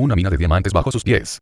una mina de diamantes bajo sus pies.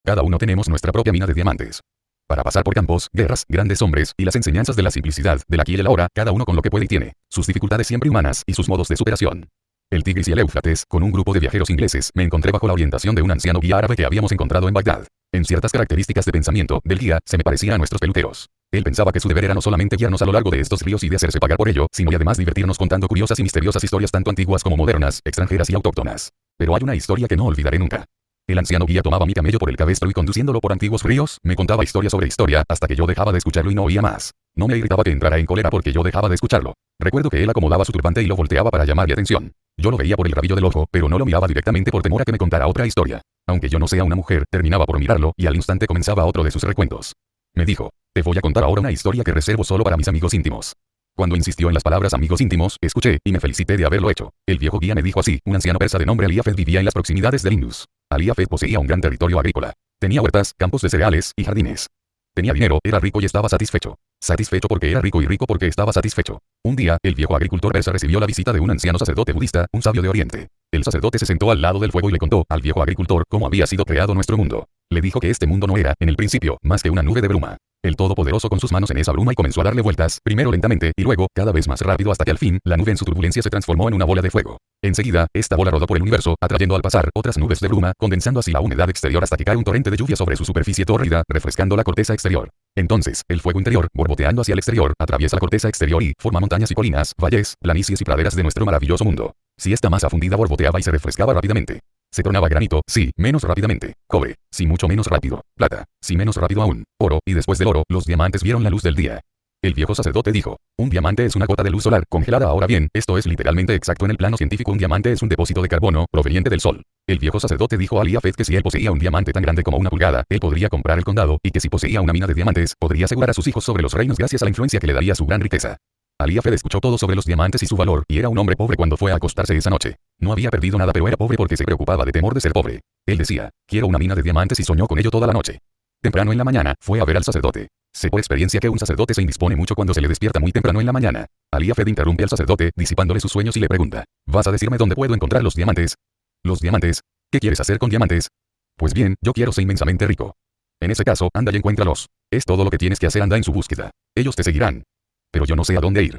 Cada uno tenemos nuestra propia mina de diamantes. Para pasar por campos, guerras, grandes hombres, y las enseñanzas de la simplicidad, del aquí y el ahora, cada uno con lo que puede y tiene, sus dificultades siempre humanas, y sus modos de superación. El Tigris y el Éufrates, con un grupo de viajeros ingleses, me encontré bajo la orientación de un anciano guía árabe que habíamos encontrado en Bagdad. En ciertas características de pensamiento, del guía, se me parecía a nuestros peluqueros. Él pensaba que su deber era no solamente guiarnos a lo largo de estos ríos y de hacerse pagar por ello, sino y además divertirnos contando curiosas y misteriosas historias tanto antiguas como modernas, extranjeras y autóctonas. Pero hay una historia que no olvidaré nunca. El anciano guía tomaba mi camello por el cabestro y conduciéndolo por antiguos ríos, me contaba historia sobre historia, hasta que yo dejaba de escucharlo y no oía más. No me irritaba que entrara en cólera porque yo dejaba de escucharlo. Recuerdo que él acomodaba su turbante y lo volteaba para llamar mi atención. Yo lo veía por el rabillo del ojo, pero no lo miraba directamente por temor a que me contara otra historia. Aunque yo no sea una mujer, terminaba por mirarlo, y al instante comenzaba otro de sus recuentos. Me dijo: te voy a contar ahora una historia que reservo solo para mis amigos íntimos. Cuando insistió en las palabras amigos íntimos, escuché, y me felicité de haberlo hecho. El viejo guía me dijo así: un anciano persa de nombre Aliafed vivía en las proximidades del Indus. Aliafed poseía un gran territorio agrícola. Tenía huertas, campos de cereales, y jardines. Tenía dinero, era rico y estaba satisfecho. Satisfecho porque era rico y rico porque estaba satisfecho. Un día, el viejo agricultor persa recibió la visita de un anciano sacerdote budista, un sabio de Oriente. El sacerdote se sentó al lado del fuego y le contó al viejo agricultor cómo había sido creado nuestro mundo. Le dijo que este mundo no era, en el principio, más que una nube de bruma. El Todopoderoso con sus manos en esa bruma y comenzó a darle vueltas, primero lentamente, y luego, cada vez más rápido hasta que al fin, la nube en su turbulencia se transformó en una bola de fuego. Enseguida, esta bola rodó por el universo, atrayendo al pasar otras nubes de bruma, condensando así la humedad exterior hasta que cae un torrente de lluvia sobre su superficie tórrida, refrescando la corteza exterior. Entonces, el fuego interior, borboteando hacia el exterior, atraviesa la corteza exterior y forma montañas y colinas, valles, planicies y praderas de nuestro maravilloso mundo. Si esta masa fundida borboteaba y se refrescaba rápidamente, se tornaba granito, sí, menos rápidamente, cobre, sí, mucho menos rápido, plata, sí, menos rápido aún, oro, y después del oro, los diamantes vieron la luz del día. El viejo sacerdote dijo: un diamante es una gota de luz solar congelada. Ahora bien, esto es literalmente exacto en el plano científico. Un diamante es un depósito de carbono proveniente del sol. El viejo sacerdote dijo a Aliafed que si él poseía un diamante tan grande como una pulgada, él podría comprar el condado, y que si poseía una mina de diamantes, podría asegurar a sus hijos sobre los reinos gracias a la influencia que le daría su gran riqueza. Aliafed escuchó todo sobre los diamantes y su valor, y era un hombre pobre cuando fue a acostarse esa noche. No había perdido nada, pero era pobre porque se preocupaba de temor de ser pobre. Él decía: quiero una mina de diamantes, y soñó con ello toda la noche. Temprano en la mañana, fue a ver al sacerdote. Sé por experiencia que un sacerdote se indispone mucho cuando se le despierta muy temprano en la mañana. Aliafed interrumpe al sacerdote, disipándole sus sueños, y le pregunta: ¿vas a decirme dónde puedo encontrar los diamantes? ¿Los diamantes? ¿Qué quieres hacer con diamantes? Pues bien, yo quiero ser inmensamente rico. En ese caso, anda y encuéntralos. Es todo lo que tienes que hacer, anda en su búsqueda. Ellos te seguirán. Pero yo no sé a dónde ir.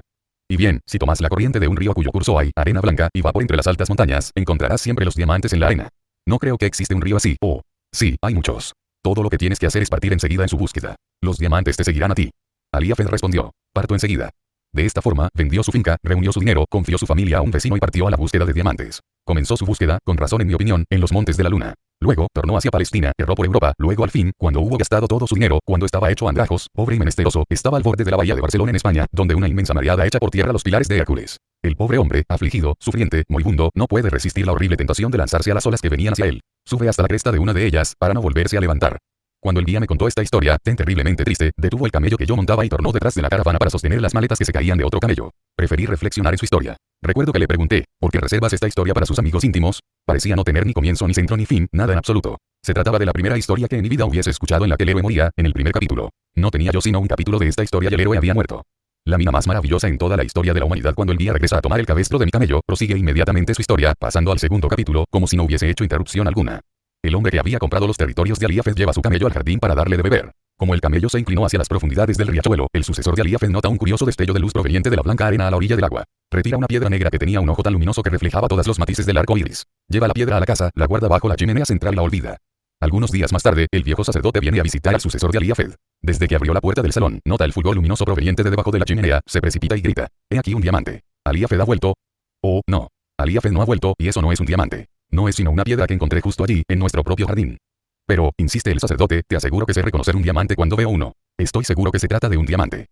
Y bien, si tomas la corriente de un río cuyo curso hay arena blanca y va por entre las altas montañas, encontrarás siempre los diamantes en la arena. No creo que existe un río así. Oh, sí, hay muchos. Todo lo que tienes que hacer es partir enseguida en su búsqueda. Los diamantes te seguirán a ti. Aliafed respondió: parto enseguida. De esta forma, vendió su finca, reunió su dinero, confió su familia a un vecino y partió a la búsqueda de diamantes. Comenzó su búsqueda, con razón en mi opinión, en los montes de la luna. Luego, tornó hacia Palestina, erró por Europa, luego al fin, cuando hubo gastado todo su dinero, cuando estaba hecho andrajos, pobre y menesteroso, estaba al borde de la bahía de Barcelona en España, donde una inmensa mareada echa por tierra los pilares de Hércules. El pobre hombre, afligido, sufriente, moribundo, no puede resistir la horrible tentación de lanzarse a las olas que venían hacia él. Sube hasta la cresta de una de ellas, para no volverse a levantar. Cuando el guía me contó esta historia, tan terriblemente triste, detuvo el camello que yo montaba y tornó detrás de la caravana para sostener las maletas que se caían de otro camello. Preferí reflexionar en su historia. Recuerdo que le pregunté: ¿por qué reservas esta historia para sus amigos íntimos? Parecía no tener ni comienzo ni centro ni fin, nada en absoluto. Se trataba de la primera historia que en mi vida hubiese escuchado, en la que el héroe moría, en el primer capítulo. No tenía yo sino un capítulo de esta historia y el héroe había muerto. La mina más maravillosa en toda la historia de la humanidad. Cuando el guía regresa a tomar el cabestro de mi camello, prosigue inmediatamente su historia, pasando al segundo capítulo, como si no hubiese hecho interrupción alguna. El hombre que había comprado los territorios de Aliafed lleva su camello al jardín para darle de beber. Como el camello se inclinó hacia las profundidades del riachuelo, el sucesor de Aliafed nota un curioso destello de luz proveniente de la blanca arena a la orilla del agua. Retira una piedra negra que tenía un ojo tan luminoso que reflejaba todos los matices del arco iris. Lleva la piedra a la casa, la guarda bajo la chimenea central y la olvida. Algunos días más tarde, el viejo sacerdote viene a visitar al sucesor de Aliafed. Desde que abrió la puerta del salón, nota el fulgor luminoso proveniente de debajo de la chimenea, se precipita y grita: «He aquí un diamante». ¿Aliafed ha vuelto? Oh, no. Aliafed no ha vuelto, y eso no es un diamante. No es sino una piedra que encontré justo allí, en nuestro propio jardín. Pero, insiste el sacerdote, te aseguro que sé reconocer un diamante cuando veo uno. Estoy seguro que se trata de un diamante.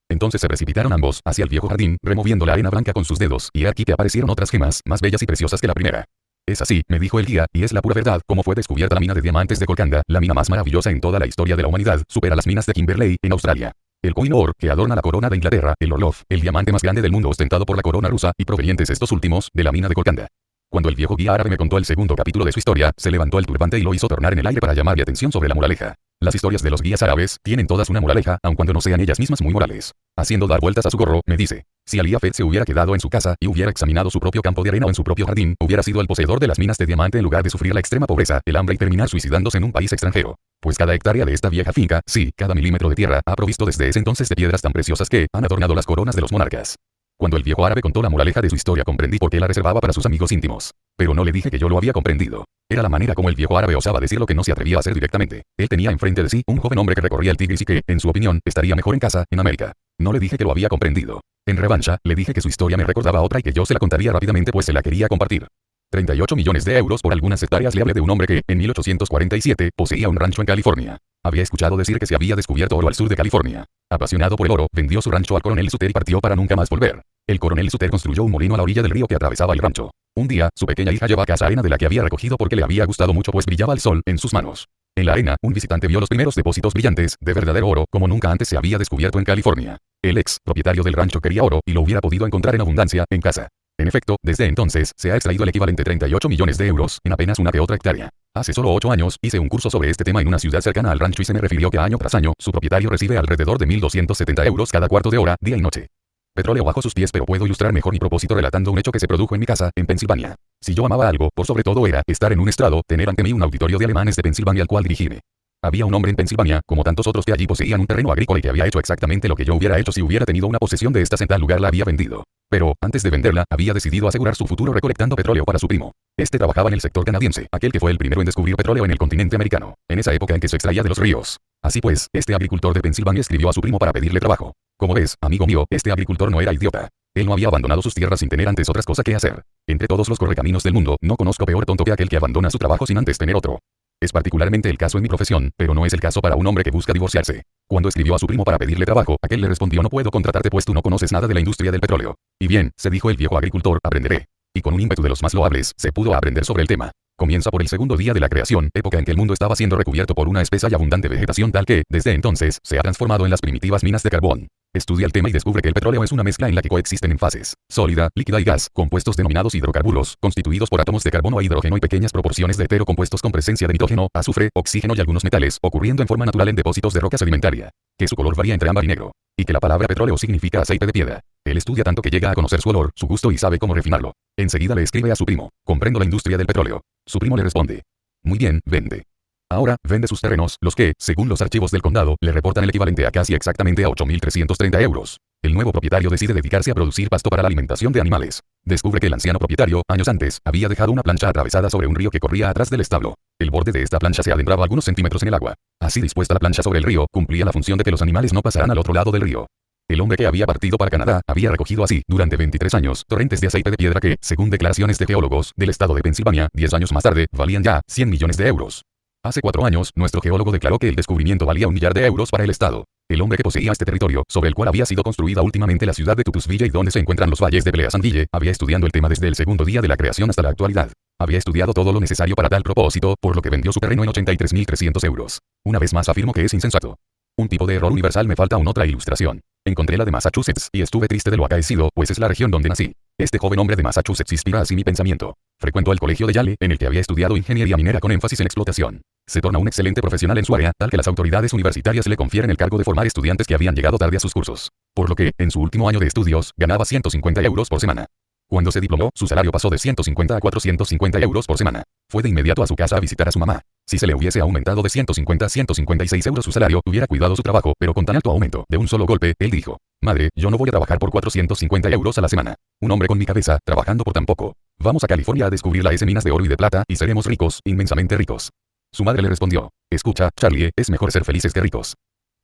Entonces se precipitaron ambos hacia el viejo jardín, removiendo la arena blanca con sus dedos, y aquí que aparecieron otras gemas, más bellas y preciosas que la primera. Es así, me dijo el guía, y es la pura verdad, como fue descubierta la mina de diamantes de Golconda, la mina más maravillosa en toda la historia de la humanidad, supera las minas de Kimberley, en Australia. El Koh-i-Noor, que adorna la corona de Inglaterra, el Orlov, el diamante más grande del mundo ostentado por la corona rusa, y provenientes estos últimos, de la mina de Golconda. Cuando el viejo guía árabe me contó el segundo capítulo de su historia, se levantó el turbante y lo hizo tornar en el aire para llamar mi atención sobre la moraleja. Las historias de los guías árabes tienen todas una moraleja, aun cuando no sean ellas mismas muy morales. Haciendo dar vueltas a su gorro, me dice: si Ali Hafed se hubiera quedado en su casa y hubiera examinado su propio campo de arena o en su propio jardín, hubiera sido el poseedor de las minas de diamante en lugar de sufrir la extrema pobreza, el hambre y terminar suicidándose en un país extranjero. Pues cada hectárea de esta vieja finca, sí, cada milímetro de tierra, ha provisto desde ese entonces de piedras tan preciosas que han adornado las coronas de los monarcas. Cuando el viejo árabe contó la moraleja de su historia, comprendí por qué la reservaba para sus amigos íntimos. Pero no le dije que yo lo había comprendido. Era la manera como el viejo árabe osaba decir lo que no se atrevía a hacer directamente. Él tenía enfrente de sí un joven hombre que recorría el Tigris y que, en su opinión, estaría mejor en casa, en América. No le dije que lo había comprendido. En revancha, le dije que su historia me recordaba a otra y que yo se la contaría rápidamente pues se la quería compartir. 38 millones de euros por algunas hectáreas. Le hablé de un hombre que, en 1847, poseía un rancho en California. Había escuchado decir que se había descubierto oro al sur de California. Apasionado por el oro, vendió su rancho al coronel Suter y partió para nunca más volver. El coronel Suter construyó un molino a la orilla del río que atravesaba el rancho. Un día, su pequeña hija llevó a casa arena de la que había recogido porque le había gustado mucho pues brillaba el sol en sus manos. En la arena, un visitante vio los primeros depósitos brillantes, de verdadero oro, como nunca antes se había descubierto en California. El ex propietario del rancho quería oro, y lo hubiera podido encontrar en abundancia, en casa. En efecto, desde entonces, se ha extraído el equivalente 38 millones de euros, en apenas una que otra hectárea. Hace solo 8 años, hice un curso sobre este tema en una ciudad cercana al rancho y se me refirió que año tras año, su propietario recibe alrededor de 1.270 euros cada cuarto de hora, día y noche. Petróleo bajo sus pies, pero puedo ilustrar mejor mi propósito relatando un hecho que se produjo en mi casa, en Pensilvania. Si yo amaba algo, por sobre todo era estar en un estrado, tener ante mí un auditorio de alemanes de Pensilvania al cual dirigirme. Había un hombre en Pensilvania, como tantos otros que allí poseían un terreno agrícola y que había hecho exactamente lo que yo hubiera hecho si hubiera tenido una posesión de estas en tal lugar la había vendido. Pero, antes de venderla, había decidido asegurar su futuro recolectando petróleo para su primo. Este trabajaba en el sector canadiense, aquel que fue el primero en descubrir petróleo en el continente americano, en esa época en que se extraía de los ríos. Así pues, este agricultor de Pensilvania escribió a su primo para pedirle trabajo. Como ves, amigo mío, este agricultor no era idiota. Él no había abandonado sus tierras sin tener antes otras cosas que hacer. Entre todos los correcaminos del mundo, no conozco peor tonto que aquel que abandona su trabajo sin antes tener otro. Es particularmente el caso en mi profesión, pero no es el caso para un hombre que busca divorciarse. Cuando escribió a su primo para pedirle trabajo, aquel le respondió: no puedo contratarte pues tú no conoces nada de la industria del petróleo. Y bien, se dijo el viejo agricultor, aprenderé. Y con un ímpetu de los más loables, se pudo aprender sobre el tema. Comienza por el segundo día de la creación, época en que el mundo estaba siendo recubierto por una espesa y abundante vegetación tal que, desde entonces, se ha transformado en las primitivas minas de carbón. Estudia el tema y descubre que el petróleo es una mezcla en la que coexisten en fases sólida, líquida y gas, compuestos denominados hidrocarburos, constituidos por átomos de carbono e hidrógeno y pequeñas proporciones de hetero compuestos con presencia de nitrógeno, azufre, oxígeno y algunos metales, ocurriendo en forma natural en depósitos de roca sedimentaria. Que su color varía entre ámbar y negro. Y que la palabra petróleo significa aceite de piedra. Él estudia tanto que llega a conocer su olor, su gusto y sabe cómo refinarlo. Enseguida le escribe a su primo: comprendo la industria del petróleo. Su primo le responde: muy bien, vende. Ahora, vende sus terrenos, los que, según los archivos del condado, le reportan el equivalente a casi exactamente a 8.330 euros. El nuevo propietario decide dedicarse a producir pasto para la alimentación de animales. Descubre que el anciano propietario, años antes, había dejado una plancha atravesada sobre un río que corría atrás del establo. El borde de esta plancha se adentraba algunos centímetros en el agua. Así dispuesta la plancha sobre el río, cumplía la función de que los animales no pasaran al otro lado del río. El hombre que había partido para Canadá, había recogido así, durante 23 años, torrentes de aceite de piedra que, según declaraciones de geólogos, del estado de Pensilvania, 10 años más tarde, valían ya 100 millones de euros. Hace 4 años, nuestro geólogo declaró que el descubrimiento valía 1 millar de euros para el estado. El hombre que poseía este territorio, sobre el cual había sido construida últimamente la ciudad de Tutusville y donde se encuentran los valles de Pleasantville, había estudiando el tema desde el segundo día de la creación hasta la actualidad. Había estudiado todo lo necesario para tal propósito, por lo que vendió su terreno en 83.300 euros. Una vez más afirmo que es insensato. Un tipo de error universal. Me falta aún otra ilustración. Encontré la de Massachusetts, y estuve triste de lo acaecido, pues es la región donde nací. Este joven hombre de Massachusetts inspira así mi pensamiento. Frecuentó el colegio de Yale, en el que había estudiado ingeniería minera con énfasis en explotación. Se torna un excelente profesional en su área, tal que las autoridades universitarias le confieren el cargo de formar estudiantes que habían llegado tarde a sus cursos. Por lo que, en su último año de estudios, ganaba 150 euros por semana. Cuando se diplomó, su salario pasó de 150 a 450 euros por semana. Fue de inmediato a su casa a visitar a su mamá. Si se le hubiese aumentado de 150 a 156 euros su salario, hubiera cuidado su trabajo, pero con tan alto aumento, de un solo golpe, él dijo: madre, yo no voy a trabajar por 450 euros a la semana. Un hombre con mi cabeza, trabajando por tan poco. Vamos a California a descubrir las minas de oro y de plata, y seremos ricos, inmensamente ricos. Su madre le respondió: escucha, Charlie, es mejor ser felices que ricos.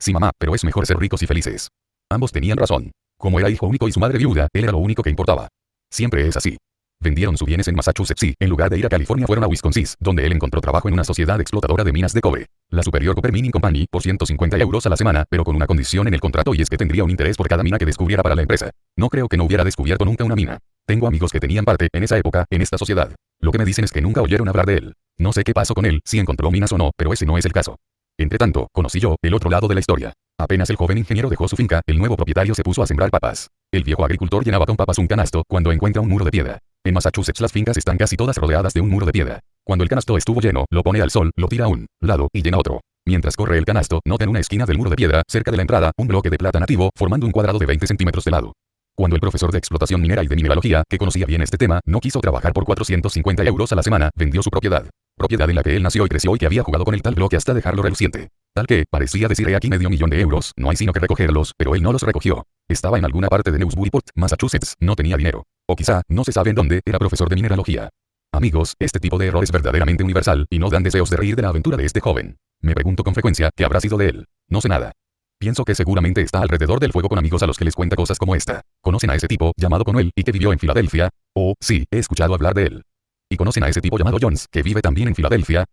Sí, mamá, pero es mejor ser ricos y felices. Ambos tenían razón. Como era hijo único y su madre viuda, él era lo único que importaba. Siempre es así. Vendieron sus bienes en Massachusetts y, en lugar de ir a California, fueron a Wisconsin, donde él encontró trabajo en una sociedad explotadora de minas de cobre. La Superior Copper Mining Company, por 150 euros a la semana, pero con una condición en el contrato, y es que tendría un interés por cada mina que descubriera para la empresa. No creo que no hubiera descubierto nunca una mina. Tengo amigos que tenían parte, en esa época, en esta sociedad. Lo que me dicen es que nunca oyeron hablar de él. No sé qué pasó con él, si encontró minas o no, pero ese no es el caso. Entretanto, conocí yo el otro lado de la historia. Apenas el joven ingeniero dejó su finca, el nuevo propietario se puso a sembrar papas. El viejo agricultor llenaba con papas un canasto cuando encuentra un muro de piedra. En Massachusetts las fincas están casi todas rodeadas de un muro de piedra. Cuando el canasto estuvo lleno, lo pone al sol, lo tira a un lado y llena otro. Mientras corre el canasto, nota en una esquina del muro de piedra, cerca de la entrada, un bloque de plata nativo, formando un cuadrado de 20 centímetros de lado. Cuando el profesor de explotación minera y de mineralogía, que conocía bien este tema, no quiso trabajar por 450 euros a la semana, vendió su propiedad. Propiedad en la que él nació y creció y que había jugado con el tal bloque hasta dejarlo reluciente. Tal que, parecía decir he aquí medio millón de euros, no hay sino que recogerlos, pero él no los recogió. Estaba en alguna parte de Newburyport, Massachusetts, no tenía dinero. O quizá, no se sabe en dónde, era profesor de mineralogía. Amigos, este tipo de error es verdaderamente universal, y no dan deseos de reír de la aventura de este joven. Me pregunto con frecuencia, ¿qué habrá sido de él? No sé nada. Pienso que seguramente está alrededor del fuego con amigos a los que les cuenta cosas como esta. ¿Conocen a ese tipo, llamado Conwell, y que vivió en Filadelfia? Oh, sí, he escuchado hablar de él. ¿Y conocen a ese tipo llamado Jones, que vive también en Filadelfia?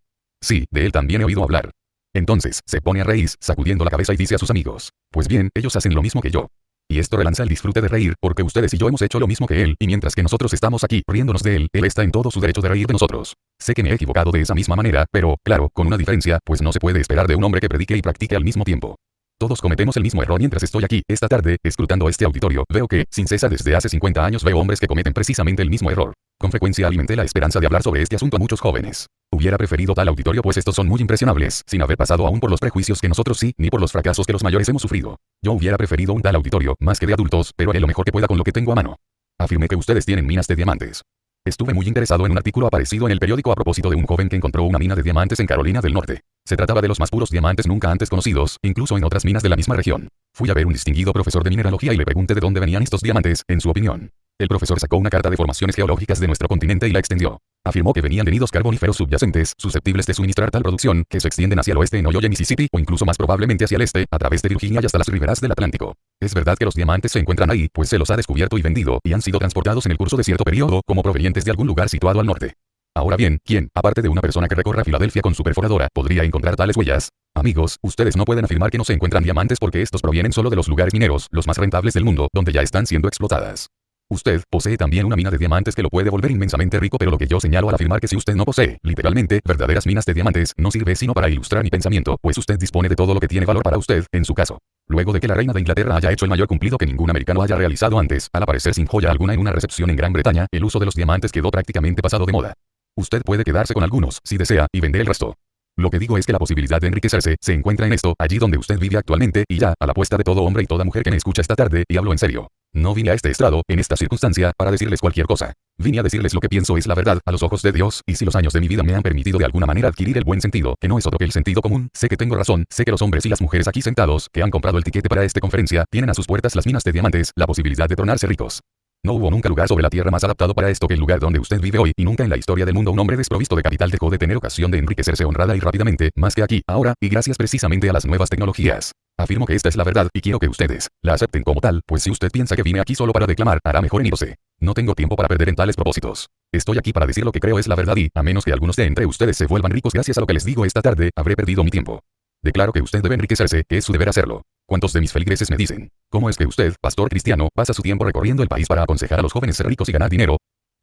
Sí, de él también he oído hablar. Entonces, se pone a reír, sacudiendo la cabeza y dice a sus amigos, pues bien, ellos hacen lo mismo que yo. Y esto relanza el disfrute de reír, porque ustedes y yo hemos hecho lo mismo que él, y mientras que nosotros estamos aquí, riéndonos de él está en todo su derecho de reír de nosotros. Sé que me he equivocado de esa misma manera, pero, claro, con una diferencia, pues no se puede esperar de un hombre que predique y practique al mismo tiempo. Todos cometemos el mismo error. Mientras estoy aquí, esta tarde, escrutando este auditorio, veo que, sin cesar desde hace 50 años veo hombres que cometen precisamente el mismo error. Con frecuencia alimenté la esperanza de hablar sobre este asunto a muchos jóvenes. Hubiera preferido tal auditorio pues estos son muy impresionables, sin haber pasado aún por los prejuicios que nosotros sí, ni por los fracasos que los mayores hemos sufrido. Yo hubiera preferido un tal auditorio, más que de adultos, pero haré lo mejor que pueda con lo que tengo a mano. Afirmé que ustedes tienen minas de diamantes. Estuve muy interesado en un artículo aparecido en el periódico a propósito de un joven que encontró una mina de diamantes en Carolina del Norte. Se trataba de los más puros diamantes nunca antes conocidos, incluso en otras minas de la misma región. Fui a ver un distinguido profesor de mineralogía y le pregunté de dónde venían estos diamantes, en su opinión. El profesor sacó una carta de formaciones geológicas de nuestro continente y la extendió. Afirmó que venían de nidos carboníferos subyacentes, susceptibles de suministrar tal producción, que se extienden hacia el oeste en Ohio, Mississippi, o incluso más probablemente hacia el este, a través de Virginia y hasta las riberas del Atlántico. Es verdad que los diamantes se encuentran ahí, pues se los ha descubierto y vendido, y han sido transportados en el curso de cierto periodo, como provenientes de algún lugar situado al norte. Ahora bien, ¿quién, aparte de una persona que recorra Filadelfia con su perforadora, podría encontrar tales huellas? Amigos, ustedes no pueden afirmar que no se encuentran diamantes porque estos provienen solo de los lugares mineros, los más rentables del mundo, donde ya están siendo explotadas. Usted posee también una mina de diamantes que lo puede volver inmensamente rico, pero lo que yo señalo al afirmar que si usted no posee, literalmente, verdaderas minas de diamantes, no sirve sino para ilustrar mi pensamiento, pues usted dispone de todo lo que tiene valor para usted, en su caso. Luego de que la reina de Inglaterra haya hecho el mayor cumplido que ningún americano haya realizado antes, al aparecer sin joya alguna en una recepción en Gran Bretaña, el uso de los diamantes quedó prácticamente pasado de moda. Usted puede quedarse con algunos, si desea, y vender el resto. Lo que digo es que la posibilidad de enriquecerse se encuentra en esto, allí donde usted vive actualmente, y ya, a la apuesta de todo hombre y toda mujer que me escucha esta tarde, y hablo en serio. No vine a este estrado, en esta circunstancia, para decirles cualquier cosa. Vine a decirles lo que pienso es la verdad, a los ojos de Dios, y si los años de mi vida me han permitido de alguna manera adquirir el buen sentido, que no es otro que el sentido común, sé que tengo razón, sé que los hombres y las mujeres aquí sentados, que han comprado el tiquete para esta conferencia, tienen a sus puertas las minas de diamantes, la posibilidad de tornarse ricos. No hubo nunca lugar sobre la tierra más adaptado para esto que el lugar donde usted vive hoy, y nunca en la historia del mundo un hombre desprovisto de capital dejó de tener ocasión de enriquecerse honrada y rápidamente, más que aquí, ahora, y gracias precisamente a las nuevas tecnologías. Afirmo que esta es la verdad, y quiero que ustedes la acepten como tal, pues si usted piensa que vine aquí solo para declamar, hará mejor en irse. No tengo tiempo para perder en tales propósitos. Estoy aquí para decir lo que creo es la verdad y, a menos que algunos de entre ustedes se vuelvan ricos gracias a lo que les digo esta tarde, habré perdido mi tiempo. Declaro que usted debe enriquecerse, que es su deber hacerlo. ¿Cuántos de mis feligreses me dicen, cómo es que usted, pastor cristiano, pasa su tiempo recorriendo el país para aconsejar a los jóvenes ser ricos y ganar dinero?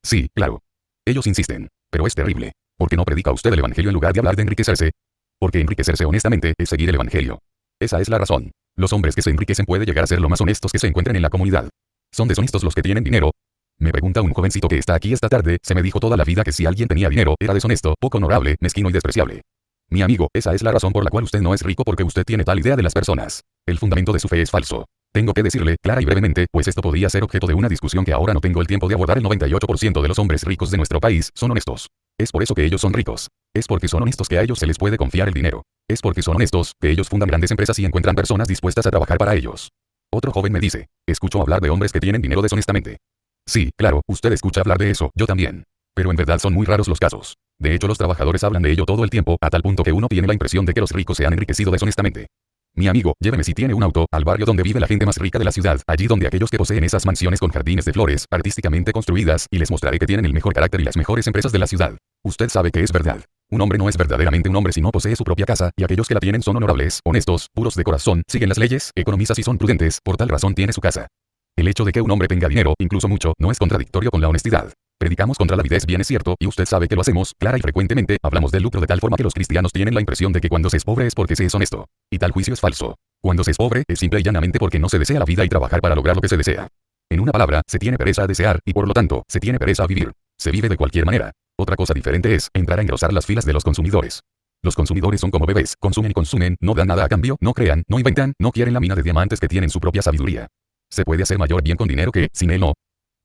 Sí, claro. Ellos insisten, pero es terrible. ¿Por qué no predica usted el evangelio en lugar de hablar de enriquecerse? Porque enriquecerse honestamente es seguir el evangelio. Esa es la razón. Los hombres que se enriquecen pueden llegar a ser lo más honestos que se encuentren en la comunidad. ¿Son deshonestos los que tienen dinero? Me pregunta un jovencito que está aquí esta tarde, se me dijo toda la vida que si alguien tenía dinero, era deshonesto, poco honorable, mezquino y despreciable. Mi amigo, esa es la razón por la cual usted no es rico porque usted tiene tal idea de las personas. El fundamento de su fe es falso. Tengo que decirle, clara y brevemente, pues esto podía ser objeto de una discusión que ahora no tengo el tiempo de abordar. El 98% de los hombres ricos de nuestro país son honestos. Es por eso que ellos son ricos. Es porque son honestos que a ellos se les puede confiar el dinero. Es porque son honestos que ellos fundan grandes empresas y encuentran personas dispuestas a trabajar para ellos. Otro joven me dice, escucho hablar de hombres que tienen dinero deshonestamente. Sí, claro, usted escucha hablar de eso, yo también. Pero en verdad son muy raros los casos. De hecho, los trabajadores hablan de ello todo el tiempo, a tal punto que uno tiene la impresión de que los ricos se han enriquecido deshonestamente. Mi amigo, lléveme si tiene un auto, al barrio donde vive la gente más rica de la ciudad, allí donde aquellos que poseen esas mansiones con jardines de flores, artísticamente construidas, y les mostraré que tienen el mejor carácter y las mejores empresas de la ciudad. Usted sabe que es verdad. Un hombre no es verdaderamente un hombre si no posee su propia casa, y aquellos que la tienen son honorables, honestos, puros de corazón, siguen las leyes, economizan y son prudentes, por tal razón tiene su casa. El hecho de que un hombre tenga dinero, incluso mucho, no es contradictorio con la honestidad. Predicamos contra la avidez, bien es cierto, y usted sabe que lo hacemos, clara y frecuentemente, hablamos del lucro de tal forma que los cristianos tienen la impresión de que cuando se es pobre es porque se es honesto. Y tal juicio es falso. Cuando se es pobre, es simple y llanamente porque no se desea la vida y trabajar para lograr lo que se desea. En una palabra, se tiene pereza a desear, y por lo tanto, se tiene pereza a vivir. Se vive de cualquier manera. Otra cosa diferente es, entrar a engrosar las filas de los consumidores. Los consumidores son como bebés, consumen y consumen, no dan nada a cambio, no crean, no inventan, no quieren la mina de diamantes que tienen su propia sabiduría. Se puede hacer mayor bien con dinero que, sin él no.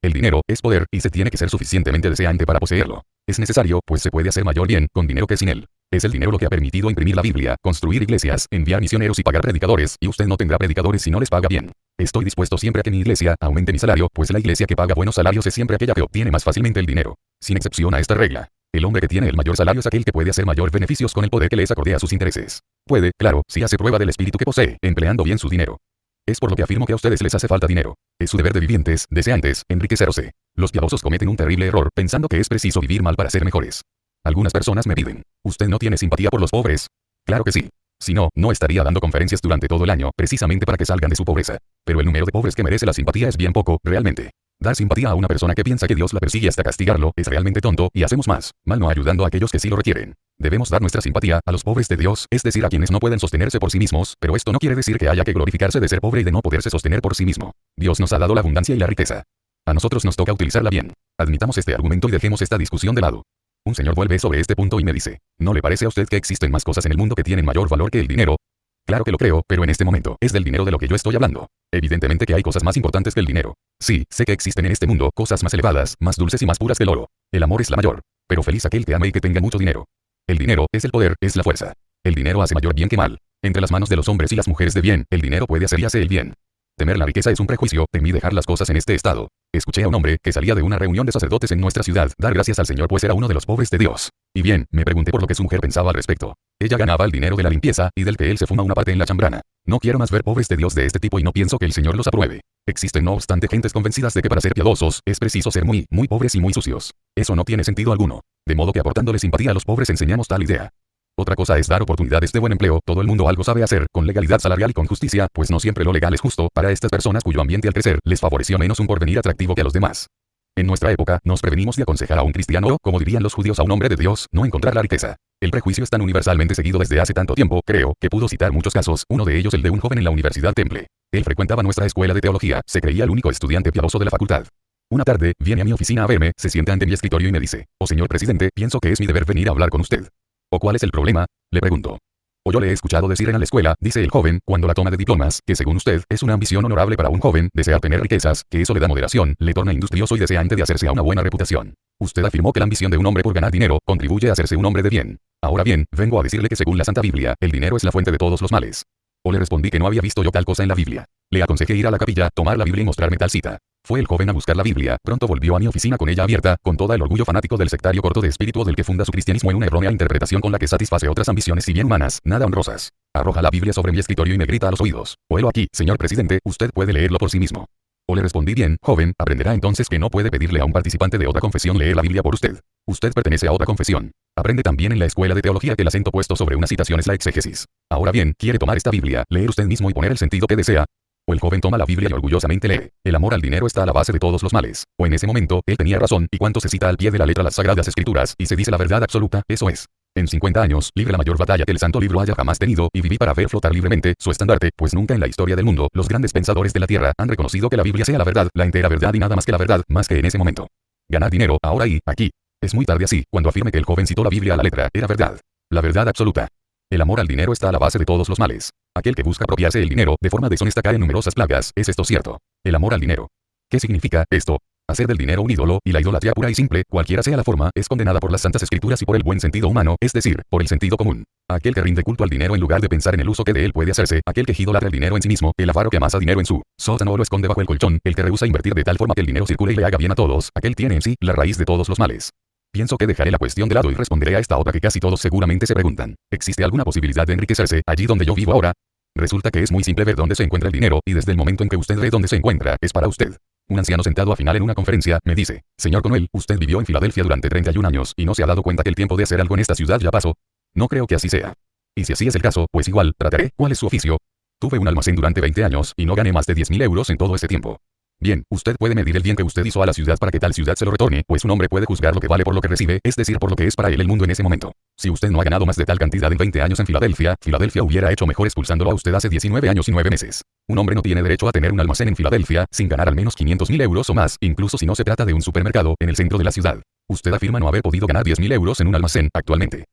El dinero es poder, y se tiene que ser suficientemente deseante para poseerlo. Es necesario, pues se puede hacer mayor bien con dinero que sin él. Es el dinero lo que ha permitido imprimir la Biblia, construir iglesias, enviar misioneros y pagar predicadores, y usted no tendrá predicadores si no les paga bien. Estoy dispuesto siempre a que mi iglesia aumente mi salario, pues la iglesia que paga buenos salarios es siempre aquella que obtiene más fácilmente el dinero. Sin excepción a esta regla. El hombre que tiene el mayor salario es aquel que puede hacer mayor beneficios con el poder que les acorde a sus intereses. Puede, claro, si hace prueba del espíritu que posee, empleando bien su dinero. Es por lo que afirmo que a ustedes les hace falta dinero. Es su deber de vivientes, deseantes, enriquecerse. Los piadosos cometen un terrible error pensando que es preciso vivir mal para ser mejores. Algunas personas me piden, ¿usted no tiene simpatía por los pobres? Claro que sí. Si no, no estaría dando conferencias durante todo el año, precisamente para que salgan de su pobreza. Pero el número de pobres que merece la simpatía es bien poco, realmente. Dar simpatía a una persona que piensa que Dios la persigue hasta castigarlo es realmente tonto, y hacemos más mal no ayudando a aquellos que sí lo requieren. Debemos dar nuestra simpatía a los pobres de Dios, es decir, a quienes no pueden sostenerse por sí mismos, pero esto no quiere decir que haya que glorificarse de ser pobre y de no poderse sostener por sí mismo. Dios nos ha dado la abundancia y la riqueza. A nosotros nos toca utilizarla bien. Admitamos este argumento y dejemos esta discusión de lado. Un señor vuelve sobre este punto y me dice, ¿no le parece a usted que existen más cosas en el mundo que tienen mayor valor que el dinero? Claro que lo creo, pero en este momento es del dinero de lo que yo estoy hablando. Evidentemente que hay cosas más importantes que el dinero. Sí, sé que existen en este mundo cosas más elevadas, más dulces y más puras que el oro. El amor es la mayor. Pero feliz aquel que ama y que tenga mucho dinero. El dinero es el poder, es la fuerza. El dinero hace mayor bien que mal. Entre las manos de los hombres y las mujeres de bien, el dinero puede hacer y hace el bien. Temer la riqueza es un prejuicio, temí dejar las cosas en este estado. Escuché a un hombre que salía de una reunión de sacerdotes en nuestra ciudad dar gracias al Señor pues era uno de los pobres de Dios. Y bien, me pregunté por lo que su mujer pensaba al respecto. Ella ganaba el dinero de la limpieza y del que él se fuma una parte en la chambrana. No quiero más ver pobres de Dios de este tipo y no pienso que el Señor los apruebe. Existen no obstante gentes convencidas de que para ser piadosos es preciso ser muy pobres y muy sucios. Eso no tiene sentido alguno. De modo que aportándole simpatía a los pobres enseñamos tal idea. Otra cosa es dar oportunidades de buen empleo, todo el mundo algo sabe hacer, con legalidad salarial y con justicia, pues no siempre lo legal es justo, para estas personas cuyo ambiente al crecer les favoreció menos un porvenir atractivo que a los demás. En nuestra época, nos prevenimos de aconsejar a un cristiano o, como dirían los judíos a un hombre de Dios, no encontrar la riqueza. El prejuicio es tan universalmente seguido desde hace tanto tiempo, creo, que pudo citar muchos casos, uno de ellos el de un joven en la Universidad Temple. Él frecuentaba nuestra escuela de teología, se creía el único estudiante piadoso de la facultad. Una tarde, viene a mi oficina a verme, se sienta ante mi escritorio y me dice, «Oh señor presidente, pienso que es mi deber venir a hablar con usted». ¿O cuál es el problema?, le pregunto. O yo le he escuchado decir en la escuela, dice el joven, cuando la toma de diplomas, que según usted, es una ambición honorable para un joven, desear tener riquezas, que eso le da moderación, le torna industrioso y deseante de hacerse a una buena reputación. Usted afirmó que la ambición de un hombre por ganar dinero, contribuye a hacerse un hombre de bien. Ahora bien, vengo a decirle que según la Santa Biblia, el dinero es la fuente de todos los males. O le respondí que no había visto yo tal cosa en la Biblia. Le aconsejé ir a la capilla, tomar la Biblia y mostrarme tal cita. Fue el joven a buscar la Biblia, pronto volvió a mi oficina con ella abierta, con toda el orgullo fanático del sectario corto de espíritu del que funda su cristianismo en una errónea interpretación con la que satisface otras ambiciones si bien humanas, nada honrosas. Arroja la Biblia sobre mi escritorio y me grita a los oídos. Oelo aquí, señor presidente, usted puede leerlo por sí mismo. O le respondí bien, joven, aprenderá entonces que no puede pedirle a un participante de otra confesión leer la Biblia por usted. Usted pertenece a otra confesión. Aprende también en la escuela de teología que el acento puesto sobre una citación es la exégesis. Ahora bien, quiere tomar esta Biblia, leer usted mismo y poner el sentido que desea. O el joven toma la Biblia y orgullosamente lee. El amor al dinero está a la base de todos los males. O en ese momento, él tenía razón, y cuanto se cita al pie de la letra las sagradas escrituras, y se dice la verdad absoluta, eso es. En 50 años, libre la mayor batalla que el santo libro haya jamás tenido, y viví para ver flotar libremente su estandarte, pues nunca en la historia del mundo, los grandes pensadores de la tierra han reconocido que la Biblia sea la verdad, la entera verdad y nada más que la verdad, más que en ese momento. Ganar dinero, ahora y, aquí. Es muy tarde así, cuando afirme que el joven citó la Biblia a la letra, era verdad. La verdad absoluta. El amor al dinero está a la base de todos los males. Aquel que busca apropiarse el dinero, de forma deshonesta cae en numerosas plagas, ¿es esto cierto? El amor al dinero. ¿Qué significa esto? Hacer del dinero un ídolo, y la idolatría pura y simple, cualquiera sea la forma, es condenada por las santas escrituras y por el buen sentido humano, es decir, por el sentido común. Aquel que rinde culto al dinero en lugar de pensar en el uso que de él puede hacerse, aquel que idolatra el dinero en sí mismo, el avaro que amasa dinero en su sótano o lo esconde bajo el colchón, el que rehúsa invertir de tal forma que el dinero circule y le haga bien a todos, aquel tiene en sí la raíz de todos los males. Pienso que dejaré la cuestión de lado y responderé a esta otra que casi todos seguramente se preguntan. ¿Existe alguna posibilidad de enriquecerse allí donde yo vivo ahora? Resulta que es muy simple ver dónde se encuentra el dinero, y desde el momento en que usted ve dónde se encuentra, es para usted. Un anciano sentado a final en una conferencia, me dice, señor Conwell, usted vivió en Filadelfia durante 31 años, y no se ha dado cuenta que el tiempo de hacer algo en esta ciudad ya pasó. No creo que así sea. Y si así es el caso, pues igual, trataré, ¿cuál es su oficio? Tuve un almacén durante 20 años, y no gané más de 10.000 euros en todo este tiempo. Bien, usted puede medir el bien que usted hizo a la ciudad para que tal ciudad se lo retorne, pues un hombre puede juzgar lo que vale por lo que recibe, es decir, por lo que es para él el mundo en ese momento. Si usted no ha ganado más de tal cantidad en 20 años en Filadelfia, Filadelfia hubiera hecho mejor expulsándolo a usted hace 19 años y 9 meses. Un hombre no tiene derecho a tener un almacén en Filadelfia, sin ganar al menos 500.000 euros o más, incluso si no se trata de un supermercado, en el centro de la ciudad. Usted afirma no haber podido ganar 10.000 euros en un almacén, actualmente.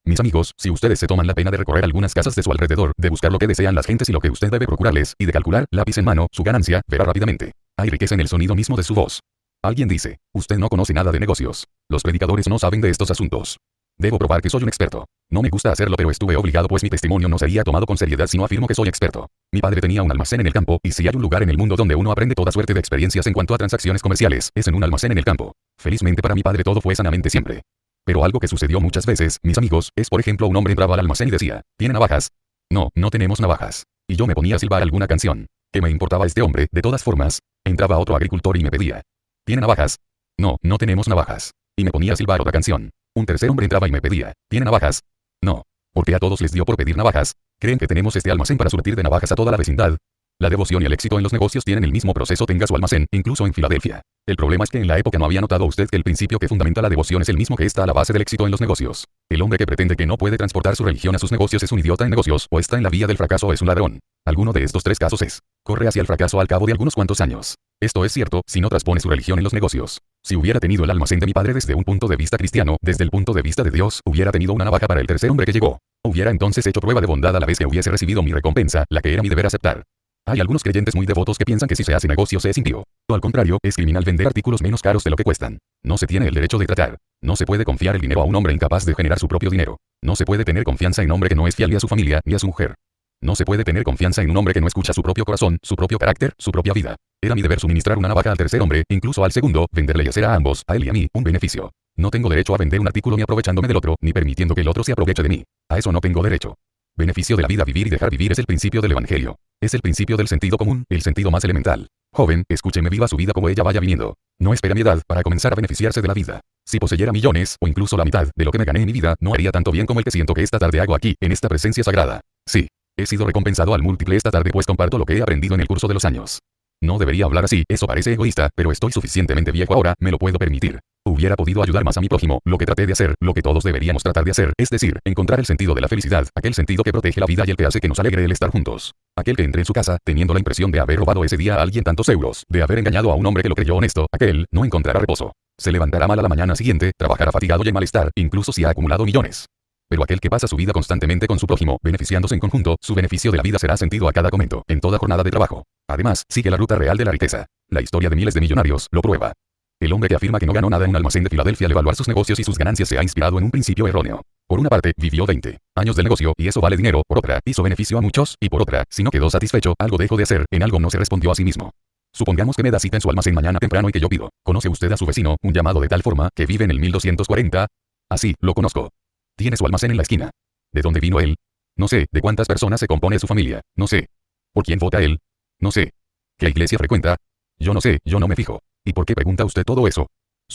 Mis amigos, si ustedes se toman la pena de recorrer algunas casas de su alrededor, de buscar lo que desean las gentes y lo que usted debe procurarles, y de calcular, lápiz en mano, su ganancia, verá rápidamente. Hay riqueza en el sonido mismo de su voz. Alguien dice, usted no conoce nada de negocios. Los predicadores no saben de estos asuntos. Debo probar que soy un experto. No me gusta hacerlo, pero estuve obligado, pues mi testimonio no sería tomado con seriedad si no afirmo que soy experto. Mi padre tenía un almacén en el campo, y si hay un lugar en el mundo donde uno aprende toda suerte de experiencias en cuanto a transacciones comerciales, es en un almacén en el campo. Felizmente para mi padre todo fue sanamente siempre. Pero algo que sucedió muchas veces, mis amigos, es por ejemplo un hombre entraba al almacén y decía, ¿tiene navajas? No, no tenemos navajas. Y yo me ponía a silbar alguna canción. ¿Qué me importaba este hombre? De todas formas, entraba otro agricultor y me pedía, ¿tiene navajas? No, no tenemos navajas. Y me ponía a silbar otra canción. Un tercer hombre entraba y me pedía, ¿tiene navajas? No. Porque a todos les dio por pedir navajas. ¿Creen que tenemos este almacén para surtir de navajas a toda la vecindad? La devoción y el éxito en los negocios tienen el mismo proceso, tenga su almacén, incluso en Filadelfia. El problema es que en la época no había notado usted que el principio que fundamenta la devoción es el mismo que está a la base del éxito en los negocios. El hombre que pretende que no puede transportar su religión a sus negocios es un idiota en negocios, o está en la vía del fracaso o es un ladrón. Alguno de estos tres casos es. Corre hacia el fracaso al cabo de algunos cuantos años. Esto es cierto, si no transpone su religión en los negocios. Si hubiera tenido el almacén de mi padre desde un punto de vista cristiano, desde el punto de vista de Dios, hubiera tenido una navaja para el tercer hombre que llegó. Hubiera entonces hecho prueba de bondad a la vez que hubiese recibido mi recompensa, la que era mi deber aceptar. Hay algunos creyentes muy devotos que piensan que si se hace negocio se es impío. O al contrario, es criminal vender artículos menos caros de lo que cuestan. No se tiene el derecho de tratar. No se puede confiar el dinero a un hombre incapaz de generar su propio dinero. No se puede tener confianza en un hombre que no es fiel ni a su familia, ni a su mujer. No se puede tener confianza en un hombre que no escucha su propio corazón, su propio carácter, su propia vida. Era mi deber suministrar una navaja al tercer hombre, incluso al segundo, venderle y hacer a ambos, a él y a mí, un beneficio. No tengo derecho a vender un artículo ni aprovechándome del otro, ni permitiendo que el otro se aproveche de mí. A eso no tengo derecho. Beneficio de la vida, vivir y dejar vivir es el principio del evangelio. Es el principio del sentido común, el sentido más elemental. Joven, escúcheme, viva su vida como ella vaya viniendo. No espere a mi edad para comenzar a beneficiarse de la vida. Si poseyera millones, o incluso la mitad de lo que me gané en mi vida, no haría tanto bien como el que siento que esta tarde hago aquí, en esta presencia sagrada. Sí. He sido recompensado al múltiple esta tarde, pues comparto lo que he aprendido en el curso de los años. No debería hablar así, eso parece egoísta, pero estoy suficientemente viejo ahora, me lo puedo permitir. Hubiera podido ayudar más a mi prójimo, lo que traté de hacer, lo que todos deberíamos tratar de hacer, es decir, encontrar el sentido de la felicidad, aquel sentido que protege la vida y el que hace que nos alegre el estar juntos. Aquel que entre en su casa, teniendo la impresión de haber robado ese día a alguien tantos euros, de haber engañado a un hombre que lo creyó honesto, aquel, no encontrará reposo. Se levantará mal a la mañana siguiente, trabajará fatigado y en malestar, incluso si ha acumulado millones. Pero aquel que pasa su vida constantemente con su prójimo, beneficiándose en conjunto, su beneficio de la vida será sentido a cada momento, en toda jornada de trabajo. Además, sigue la ruta real de la riqueza. La historia de miles de millonarios lo prueba. El hombre que afirma que no ganó nada en un almacén de Filadelfia al evaluar sus negocios y sus ganancias se ha inspirado en un principio erróneo. Por una parte, vivió 20 años del negocio, y eso vale dinero; por otra, hizo beneficio a muchos, y por otra, si no quedó satisfecho, algo dejó de hacer, en algo no se respondió a sí mismo. Supongamos que me da cita en su almacén mañana temprano y que yo pido. ¿Conoce usted a su vecino, un llamado de tal forma, que vive en el 1240? Así, lo conozco. Tiene su almacén en la esquina. ¿De dónde vino él? No sé. ¿De cuántas personas se compone su familia? No sé. ¿Por quién vota él? No sé. ¿Qué iglesia frecuenta? Yo no sé, yo no me fijo. ¿Y por qué pregunta usted todo eso?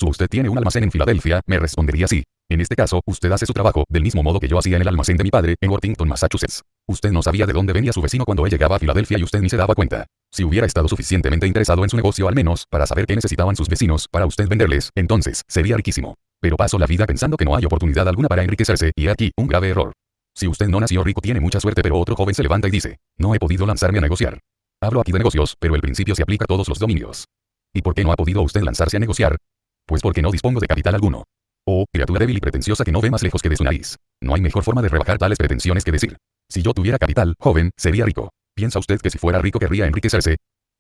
¿Usted tiene un almacén en Filadelfia? Me respondería sí. En este caso, usted hace su trabajo, del mismo modo que yo hacía en el almacén de mi padre, en Worthington, Massachusetts. Usted no sabía de dónde venía su vecino cuando él llegaba a Filadelfia y usted ni se daba cuenta. Si hubiera estado suficientemente interesado en su negocio al menos, para saber qué necesitaban sus vecinos, para usted venderles, entonces, sería riquísimo. Pero paso la vida pensando que no hay oportunidad alguna para enriquecerse, y aquí, un grave error. Si usted no nació rico tiene mucha suerte, pero otro joven se levanta y dice, no he podido lanzarme a negociar. Hablo aquí de negocios, pero el principio se aplica a todos los dominios. ¿Y por qué no ha podido usted lanzarse a negociar? Pues porque no dispongo de capital alguno. Oh, criatura débil y pretenciosa que no ve más lejos que de su nariz. No hay mejor forma de rebajar tales pretensiones que decir, si yo tuviera capital, joven, sería rico. ¿Piensa usted que si fuera rico querría enriquecerse?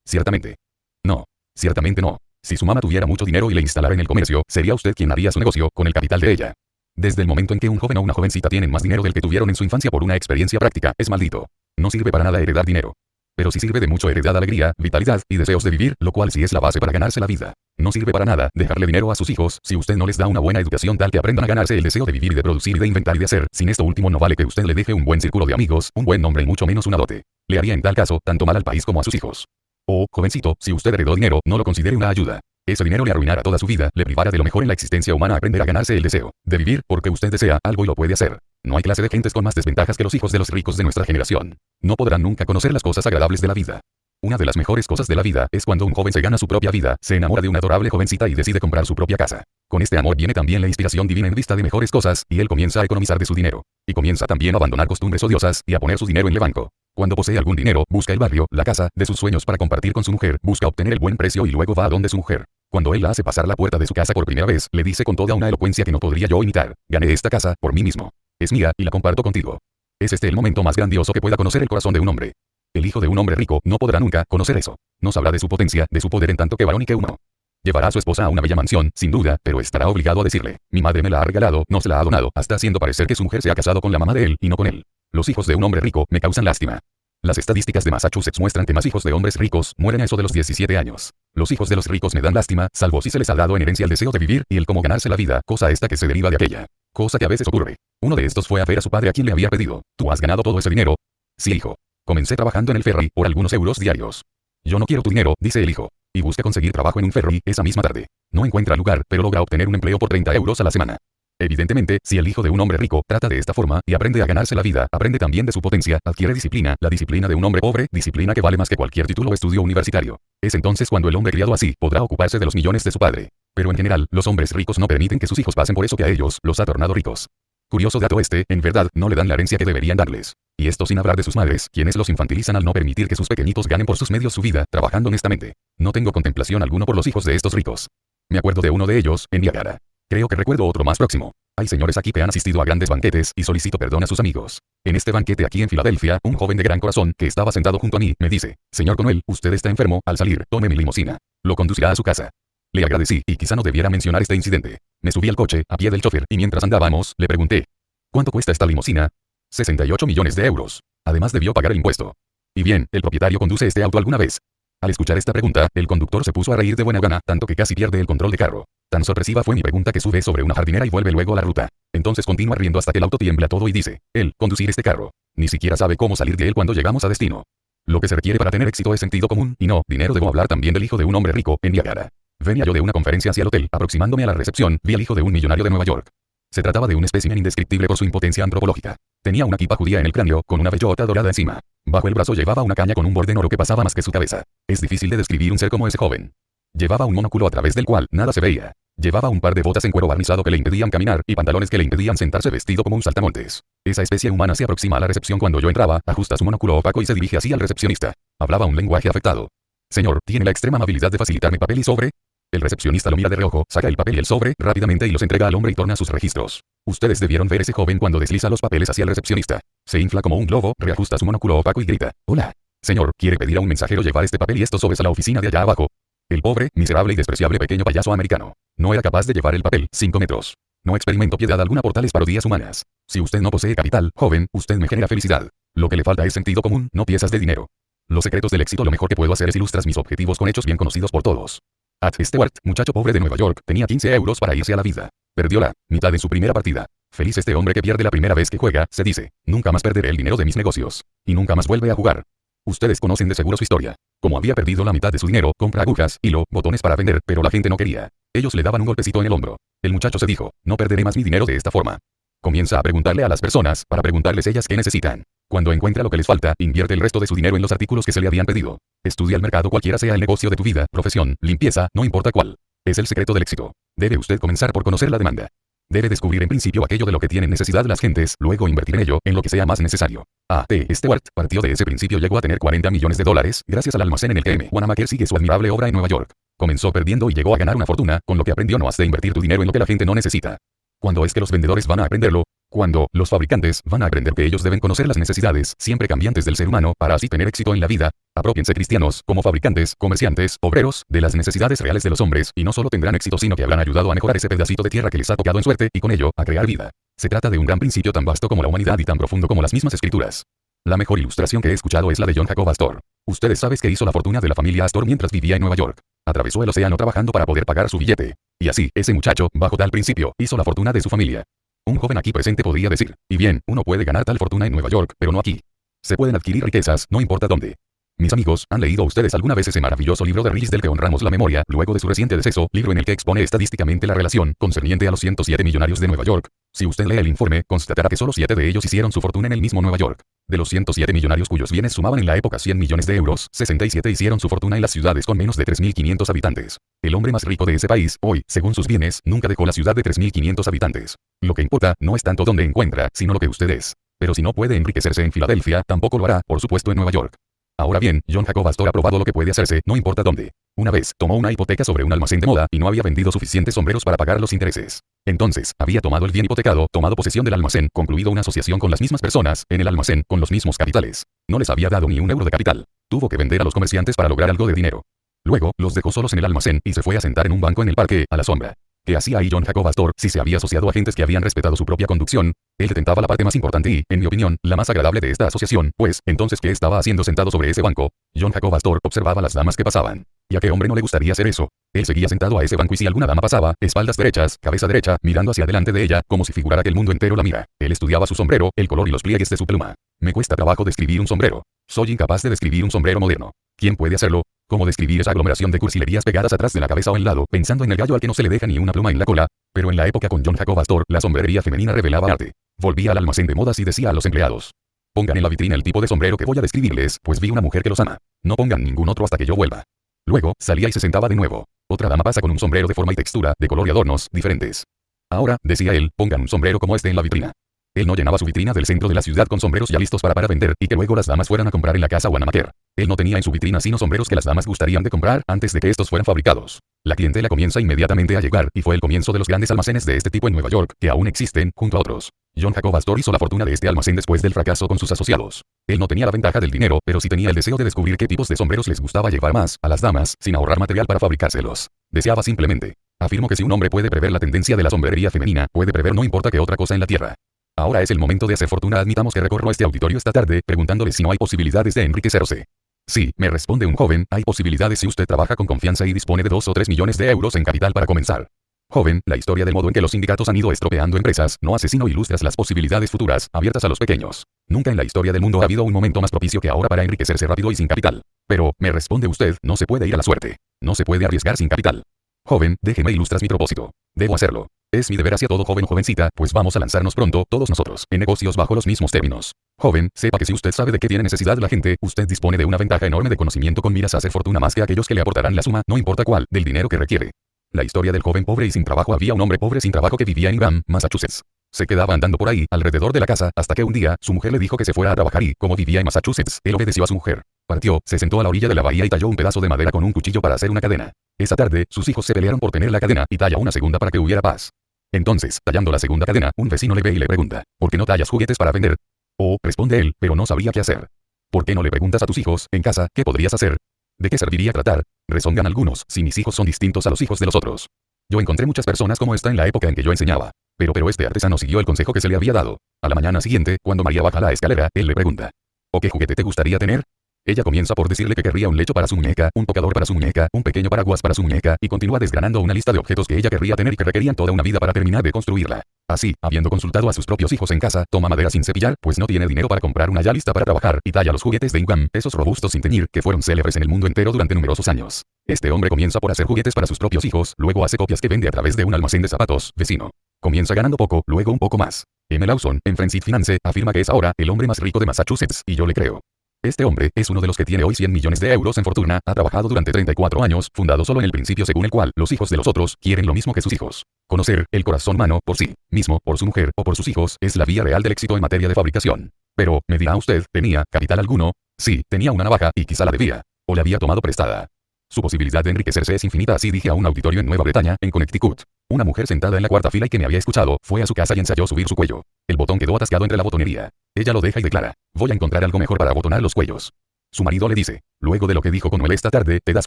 Ciertamente. No. Ciertamente no. Si su mamá tuviera mucho dinero y le instalara en el comercio, sería usted quien haría su negocio, con el capital de ella. Desde el momento en que un joven o una jovencita tienen más dinero del que tuvieron en su infancia por una experiencia práctica, es maldito. No sirve para nada heredar dinero. Pero sí sirve de mucho heredar alegría, vitalidad y deseos de vivir, lo cual sí es la base para ganarse la vida. No sirve para nada dejarle dinero a sus hijos si usted no les da una buena educación tal que aprendan a ganarse el deseo de vivir y de producir y de inventar y de hacer. Sin esto último no vale que usted le deje un buen círculo de amigos, un buen nombre y mucho menos una dote. Le haría en tal caso tanto mal al país como a sus hijos. Oh, jovencito, si usted heredó dinero, no lo considere una ayuda. Ese dinero le arruinará toda su vida, le privará de lo mejor en la existencia humana, aprender a ganarse el deseo de vivir, porque usted desea algo y lo puede hacer. No hay clase de gentes con más desventajas que los hijos de los ricos de nuestra generación. No podrán nunca conocer las cosas agradables de la vida. Una de las mejores cosas de la vida es cuando un joven se gana su propia vida, se enamora de una adorable jovencita y decide comprar su propia casa. Con este amor viene también la inspiración divina en vista de mejores cosas, y él comienza a economizar de su dinero. Y comienza también a abandonar costumbres odiosas, y a poner su dinero en el banco. Cuando posee algún dinero, busca el barrio, la casa, de sus sueños para compartir con su mujer, busca obtener el buen precio y luego va a donde su mujer. Cuando él la hace pasar la puerta de su casa por primera vez, le dice con toda una elocuencia que no podría yo imitar, gané esta casa, por mí mismo. Es mía y la comparto contigo. Es este el momento más grandioso que pueda conocer el corazón de un hombre. El hijo de un hombre rico no podrá nunca conocer eso. No sabrá de su potencia, de su poder en tanto que varón y que humano. Llevará a su esposa a una bella mansión, sin duda, pero estará obligado a decirle, mi madre me la ha regalado, no se la ha donado, hasta haciendo parecer que su mujer se ha casado con la mamá de él y no con él. Los hijos de un hombre rico me causan lástima. Las estadísticas de Massachusetts muestran que más hijos de hombres ricos mueren a eso de los 17 años. Los hijos de los ricos me dan lástima, salvo si se les ha dado en herencia el deseo de vivir y el cómo ganarse la vida, cosa esta que se deriva de aquella. Cosa que a veces ocurre. Uno de estos fue a ver a su padre a quien le había pedido, ¿tú has ganado todo ese dinero? Sí, hijo. Comencé trabajando en el ferry por algunos euros diarios. Yo no quiero tu dinero, dice el hijo. Y busca conseguir trabajo en un ferry esa misma tarde. No encuentra lugar, pero logra obtener un empleo por 30 euros a la semana. Evidentemente, si el hijo de un hombre rico trata de esta forma y aprende a ganarse la vida, aprende también de su potencia, adquiere disciplina, la disciplina de un hombre pobre, disciplina que vale más que cualquier título o estudio universitario. Es entonces cuando el hombre criado así podrá ocuparse de los millones de su padre. Pero en general, los hombres ricos no permiten que sus hijos pasen por eso que a ellos los ha tornado ricos. Curioso dato este, en verdad, no le dan la herencia que deberían darles. Y esto sin hablar de sus madres, quienes los infantilizan al no permitir que sus pequeñitos ganen por sus medios su vida, trabajando honestamente. No tengo contemplación alguno por los hijos de estos ricos. Me acuerdo de uno de ellos, en Niagara. Creo que recuerdo otro más próximo. Hay señores aquí que han asistido a grandes banquetes y solicito perdón a sus amigos. En este banquete aquí en Filadelfia, un joven de gran corazón que estaba sentado junto a mí me dice, señor Conwell, usted está enfermo, al salir, tome mi limusina. Lo conducirá a su casa. Le agradecí y quizá no debiera mencionar este incidente. Me subí al coche, a pie del chofer, y mientras andábamos, le pregunté, ¿cuánto cuesta esta limusina? 68 millones de euros. Además debió pagar el impuesto. Y bien, ¿el propietario conduce este auto alguna vez? Al escuchar esta pregunta, el conductor se puso a reír de buena gana, tanto que casi pierde el control de carro. Tan sorpresiva fue mi pregunta que sube sobre una jardinera y vuelve luego a la ruta. Entonces continúa riendo hasta que el auto tiembla todo y dice, conducir este carro. Ni siquiera sabe cómo salir de él cuando llegamos a destino. Lo que se requiere para tener éxito es sentido común, y no, dinero. Debo hablar también del hijo de un hombre rico, en Niagara. Venía yo de una conferencia hacia el hotel, aproximándome a la recepción, vi al hijo de un millonario de Nueva York. Se trataba de un espécimen indescriptible por su impotencia antropológica. Tenía una kipa judía en el cráneo, con una bellota dorada encima. Bajo el brazo llevaba una caña con un borde en oro que pasaba más que su cabeza. Es difícil de describir un ser como ese joven. Llevaba un monóculo a través del cual nada se veía. Llevaba un par de botas en cuero barnizado que le impedían caminar y pantalones que le impedían sentarse vestido como un saltamontes. Esa especie humana se aproxima a la recepción cuando yo entraba, ajusta su monóculo opaco y se dirige así al recepcionista. Hablaba un lenguaje afectado. Señor, ¿tiene la extrema amabilidad de facilitarme papel y sobre? El recepcionista lo mira de reojo, saca el papel y el sobre rápidamente y los entrega al hombre y torna sus registros. Ustedes debieron ver ese joven cuando desliza los papeles hacia el recepcionista. Se infla como un globo, reajusta su monóculo opaco y grita, hola. Señor, ¿quiere pedir a un mensajero llevar este papel y estos sobres a la oficina de allá abajo? El pobre, miserable y despreciable pequeño payaso americano. No era capaz de llevar el papel 5 metros. No experimento piedad alguna por tales parodias humanas. Si usted no posee capital, joven, usted me genera felicidad. Lo que le falta es sentido común, no piezas de dinero. Los secretos del éxito. Lo mejor que puedo hacer es ilustrar mis objetivos con hechos bien conocidos por todos. Ad Stewart, muchacho pobre de Nueva York, tenía 15 euros para irse a la vida. Perdió la mitad en su primera partida. Feliz este hombre que pierde la primera vez que juega, se dice, nunca más perderé el dinero de mis negocios. Y nunca más vuelve a jugar. Ustedes conocen de seguro su historia. Como había perdido la mitad de su dinero, compra agujas, hilo, botones para vender, pero la gente no quería. Ellos le daban un golpecito en el hombro. El muchacho se dijo, no perderé más mi dinero de esta forma. Comienza a preguntarle a las personas, para preguntarles ellas qué necesitan. Cuando encuentra lo que les falta, invierte el resto de su dinero en los artículos que se le habían pedido. Estudia el mercado cualquiera sea el negocio de tu vida, profesión, limpieza, no importa cuál. Es el secreto del éxito. Debe usted comenzar por conocer la demanda. Debe descubrir en principio aquello de lo que tienen necesidad las gentes, luego invertir en ello, en lo que sea más necesario. A.T. Stewart partió de ese principio, llegó a tener 40 millones de dólares, gracias al almacén en el que M. Wanamaker sigue su admirable obra en Nueva York. Comenzó perdiendo y llegó a ganar una fortuna, con lo que aprendió no has de invertir tu dinero en lo que la gente no necesita. ¿Cuándo es que los vendedores van a aprenderlo? Cuando los fabricantes van a aprender que ellos deben conocer las necesidades, siempre cambiantes del ser humano, para así tener éxito en la vida. Apropiense cristianos, como fabricantes, comerciantes, obreros, de las necesidades reales de los hombres, y no solo tendrán éxito sino que habrán ayudado a mejorar ese pedacito de tierra que les ha tocado en suerte, y con ello, a crear vida. Se trata de un gran principio tan vasto como la humanidad y tan profundo como las mismas escrituras. La mejor ilustración que he escuchado es la de John Jacob Astor. Ustedes saben que hizo la fortuna de la familia Astor mientras vivía en Nueva York. Atravesó el océano trabajando para poder pagar su billete. Y así, ese muchacho, bajo tal principio, hizo la fortuna de su familia. Un joven aquí presente podría decir, y bien, uno puede ganar tal fortuna en Nueva York, pero no aquí. Se pueden adquirir riquezas, no importa dónde. Mis amigos, ¿han leído ustedes alguna vez ese maravilloso libro de Riis del que honramos la memoria, luego de su reciente deceso, libro en el que expone estadísticamente la relación concerniente a los 107 millonarios de Nueva York? Si usted lee el informe, constatará que solo 7 de ellos hicieron su fortuna en el mismo Nueva York. De los 107 millonarios cuyos bienes sumaban en la época 100 millones de euros, 67 hicieron su fortuna en las ciudades con menos de 3.500 habitantes. El hombre más rico de ese país, hoy, según sus bienes, nunca dejó la ciudad de 3.500 habitantes. Lo que importa, no es tanto dónde encuentra, sino lo que usted es. Pero si no puede enriquecerse en Filadelfia, tampoco lo hará, por supuesto, en Nueva York. Ahora bien, John Jacob Astor ha probado lo que puede hacerse, no importa dónde. Una vez, tomó una hipoteca sobre un almacén de moda y no había vendido suficientes sombreros para pagar los intereses. Entonces, había tomado el bien hipotecado, tomado posesión del almacén, concluido una asociación con las mismas personas, en el almacén, con los mismos capitales. No les había dado ni un euro de capital. Tuvo que vender a los comerciantes para lograr algo de dinero. Luego, los dejó solos en el almacén y se fue a sentar en un banco en el parque, a la sombra. ¿Qué hacía ahí John Jacob Astor si se había asociado a agentes que habían respetado su propia conducción? Él detentaba la parte más importante y, en mi opinión, la más agradable de esta asociación, pues, entonces, ¿qué estaba haciendo sentado sobre ese banco? John Jacob Astor observaba a las damas que pasaban. ¿Y a qué hombre no le gustaría hacer eso? Él seguía sentado a ese banco y si alguna dama pasaba, espaldas derechas, cabeza derecha, mirando hacia adelante de ella, como si figurara que el mundo entero la mira. Él estudiaba su sombrero, el color y los pliegues de su pluma. Me cuesta trabajo describir un sombrero. Soy incapaz de describir un sombrero moderno. ¿Quién puede hacerlo? ¿Cómo describir esa aglomeración de cursilerías pegadas atrás de la cabeza o en lado, pensando en el gallo al que no se le deja ni una pluma en la cola? Pero en la época con John Jacob Astor, la sombrería femenina revelaba arte. Volvía al almacén de modas y decía a los empleados: pongan en la vitrina el tipo de sombrero que voy a describirles, pues vi una mujer que los ama. No pongan ningún otro hasta que yo vuelva. Luego, salía y se sentaba de nuevo. Otra dama pasa con un sombrero de forma y textura, de color y adornos diferentes. Ahora, decía él, pongan un sombrero como este en la vitrina. Él no llenaba su vitrina del centro de la ciudad con sombreros ya listos para vender y que luego las damas fueran a comprar en la casa o en amateur. Él no tenía en su vitrina sino sombreros que las damas gustarían de comprar antes de que estos fueran fabricados. La clientela comienza inmediatamente a llegar y fue el comienzo de los grandes almacenes de este tipo en Nueva York, que aún existen, junto a otros. John Jacob Astor hizo la fortuna de este almacén después del fracaso con sus asociados. Él no tenía la ventaja del dinero, pero sí tenía el deseo de descubrir qué tipos de sombreros les gustaba llevar más a las damas, sin ahorrar material para fabricárselos. Deseaba simplemente. Afirmo que si un hombre puede prever la tendencia de la sombrería femenina, puede prever no importa qué otra cosa en la tierra. Ahora es el momento de hacer fortuna. Admitamos que recorro este auditorio esta tarde, preguntándole si no hay posibilidades de enriquecerse. Sí, me responde un joven, hay posibilidades si usted trabaja con confianza y dispone de 2 o 3 millones de euros en capital para comenzar. Joven, la historia del modo en que los sindicatos han ido estropeando empresas no hace sino ilustras las posibilidades futuras, abiertas a los pequeños. Nunca en la historia del mundo ha habido un momento más propicio que ahora para enriquecerse rápido y sin capital. Pero, me responde usted, no se puede ir a la suerte. No se puede arriesgar sin capital. Joven, déjeme ilustrar mi propósito. Debo hacerlo. Es mi deber hacia todo joven o jovencita, pues vamos a lanzarnos pronto, todos nosotros, en negocios bajo los mismos términos. Joven, sepa que si usted sabe de qué tiene necesidad la gente, usted dispone de una ventaja enorme de conocimiento con miras a hacer fortuna más que aquellos que le aportarán la suma, no importa cuál, del dinero que requiere. La historia del joven pobre y sin trabajo. Había un hombre pobre sin trabajo que vivía en Ingham, Massachusetts. Se quedaba andando por ahí, alrededor de la casa, hasta que un día, su mujer le dijo que se fuera a trabajar y, como vivía en Massachusetts, él obedeció a su mujer. Partió, se sentó a la orilla de la bahía y talló un pedazo de madera con un cuchillo para hacer una cadena. Esa tarde, sus hijos se pelearon por tener la cadena, y talla una segunda para que hubiera paz. Entonces, tallando la segunda cadena, un vecino le ve y le pregunta: ¿por qué no tallas juguetes para vender? Oh, responde él, pero no sabría qué hacer. ¿Por qué no le preguntas a tus hijos, en casa, qué podrías hacer? ¿De qué serviría tratar? Rezongan algunos, si mis hijos son distintos a los hijos de los otros. Yo encontré muchas personas como esta en la época en que yo enseñaba. Pero este artesano siguió el consejo que se le había dado. A la mañana siguiente, cuando María baja la escalera, él le pregunta: ¿o qué juguete te gustaría tener? Ella comienza por decirle que querría un lecho para su muñeca, un tocador para su muñeca, un pequeño paraguas para su muñeca, y continúa desgranando una lista de objetos que ella querría tener y que requerían toda una vida para terminar de construirla. Así, habiendo consultado a sus propios hijos en casa, toma madera sin cepillar, pues no tiene dinero para comprar una ya lista para trabajar, y talla los juguetes de Ingham, esos robustos sin teñir, que fueron célebres en el mundo entero durante numerosos años. Este hombre comienza por hacer juguetes para sus propios hijos, luego hace copias que vende a través de un almacén de zapatos, vecino. Comienza ganando poco, luego un poco más. M. Lawson, en Frenzy Finance, afirma que es ahora el hombre más rico de Massachusetts, y yo le creo. Este hombre es uno de los que tiene hoy 100 millones de euros en fortuna, ha trabajado durante 34 años, fundado solo en el principio según el cual los hijos de los otros quieren lo mismo que sus hijos. Conocer el corazón humano por sí mismo, por su mujer o por sus hijos es la vía real del éxito en materia de fabricación. Pero, me dirá usted, ¿tenía capital alguno? Sí, tenía una navaja y quizá la debía. O la había tomado prestada. Su posibilidad de enriquecerse es infinita, así dije a un auditorio en Nueva Bretaña, en Connecticut. Una mujer sentada en la cuarta fila y que me había escuchado, fue a su casa y ensayó subir su cuello. El botón quedó atascado entre la botonería. Ella lo deja y declara: voy a encontrar algo mejor para abotonar los cuellos. Su marido le dice: luego de lo que dijo con él esta tarde, te das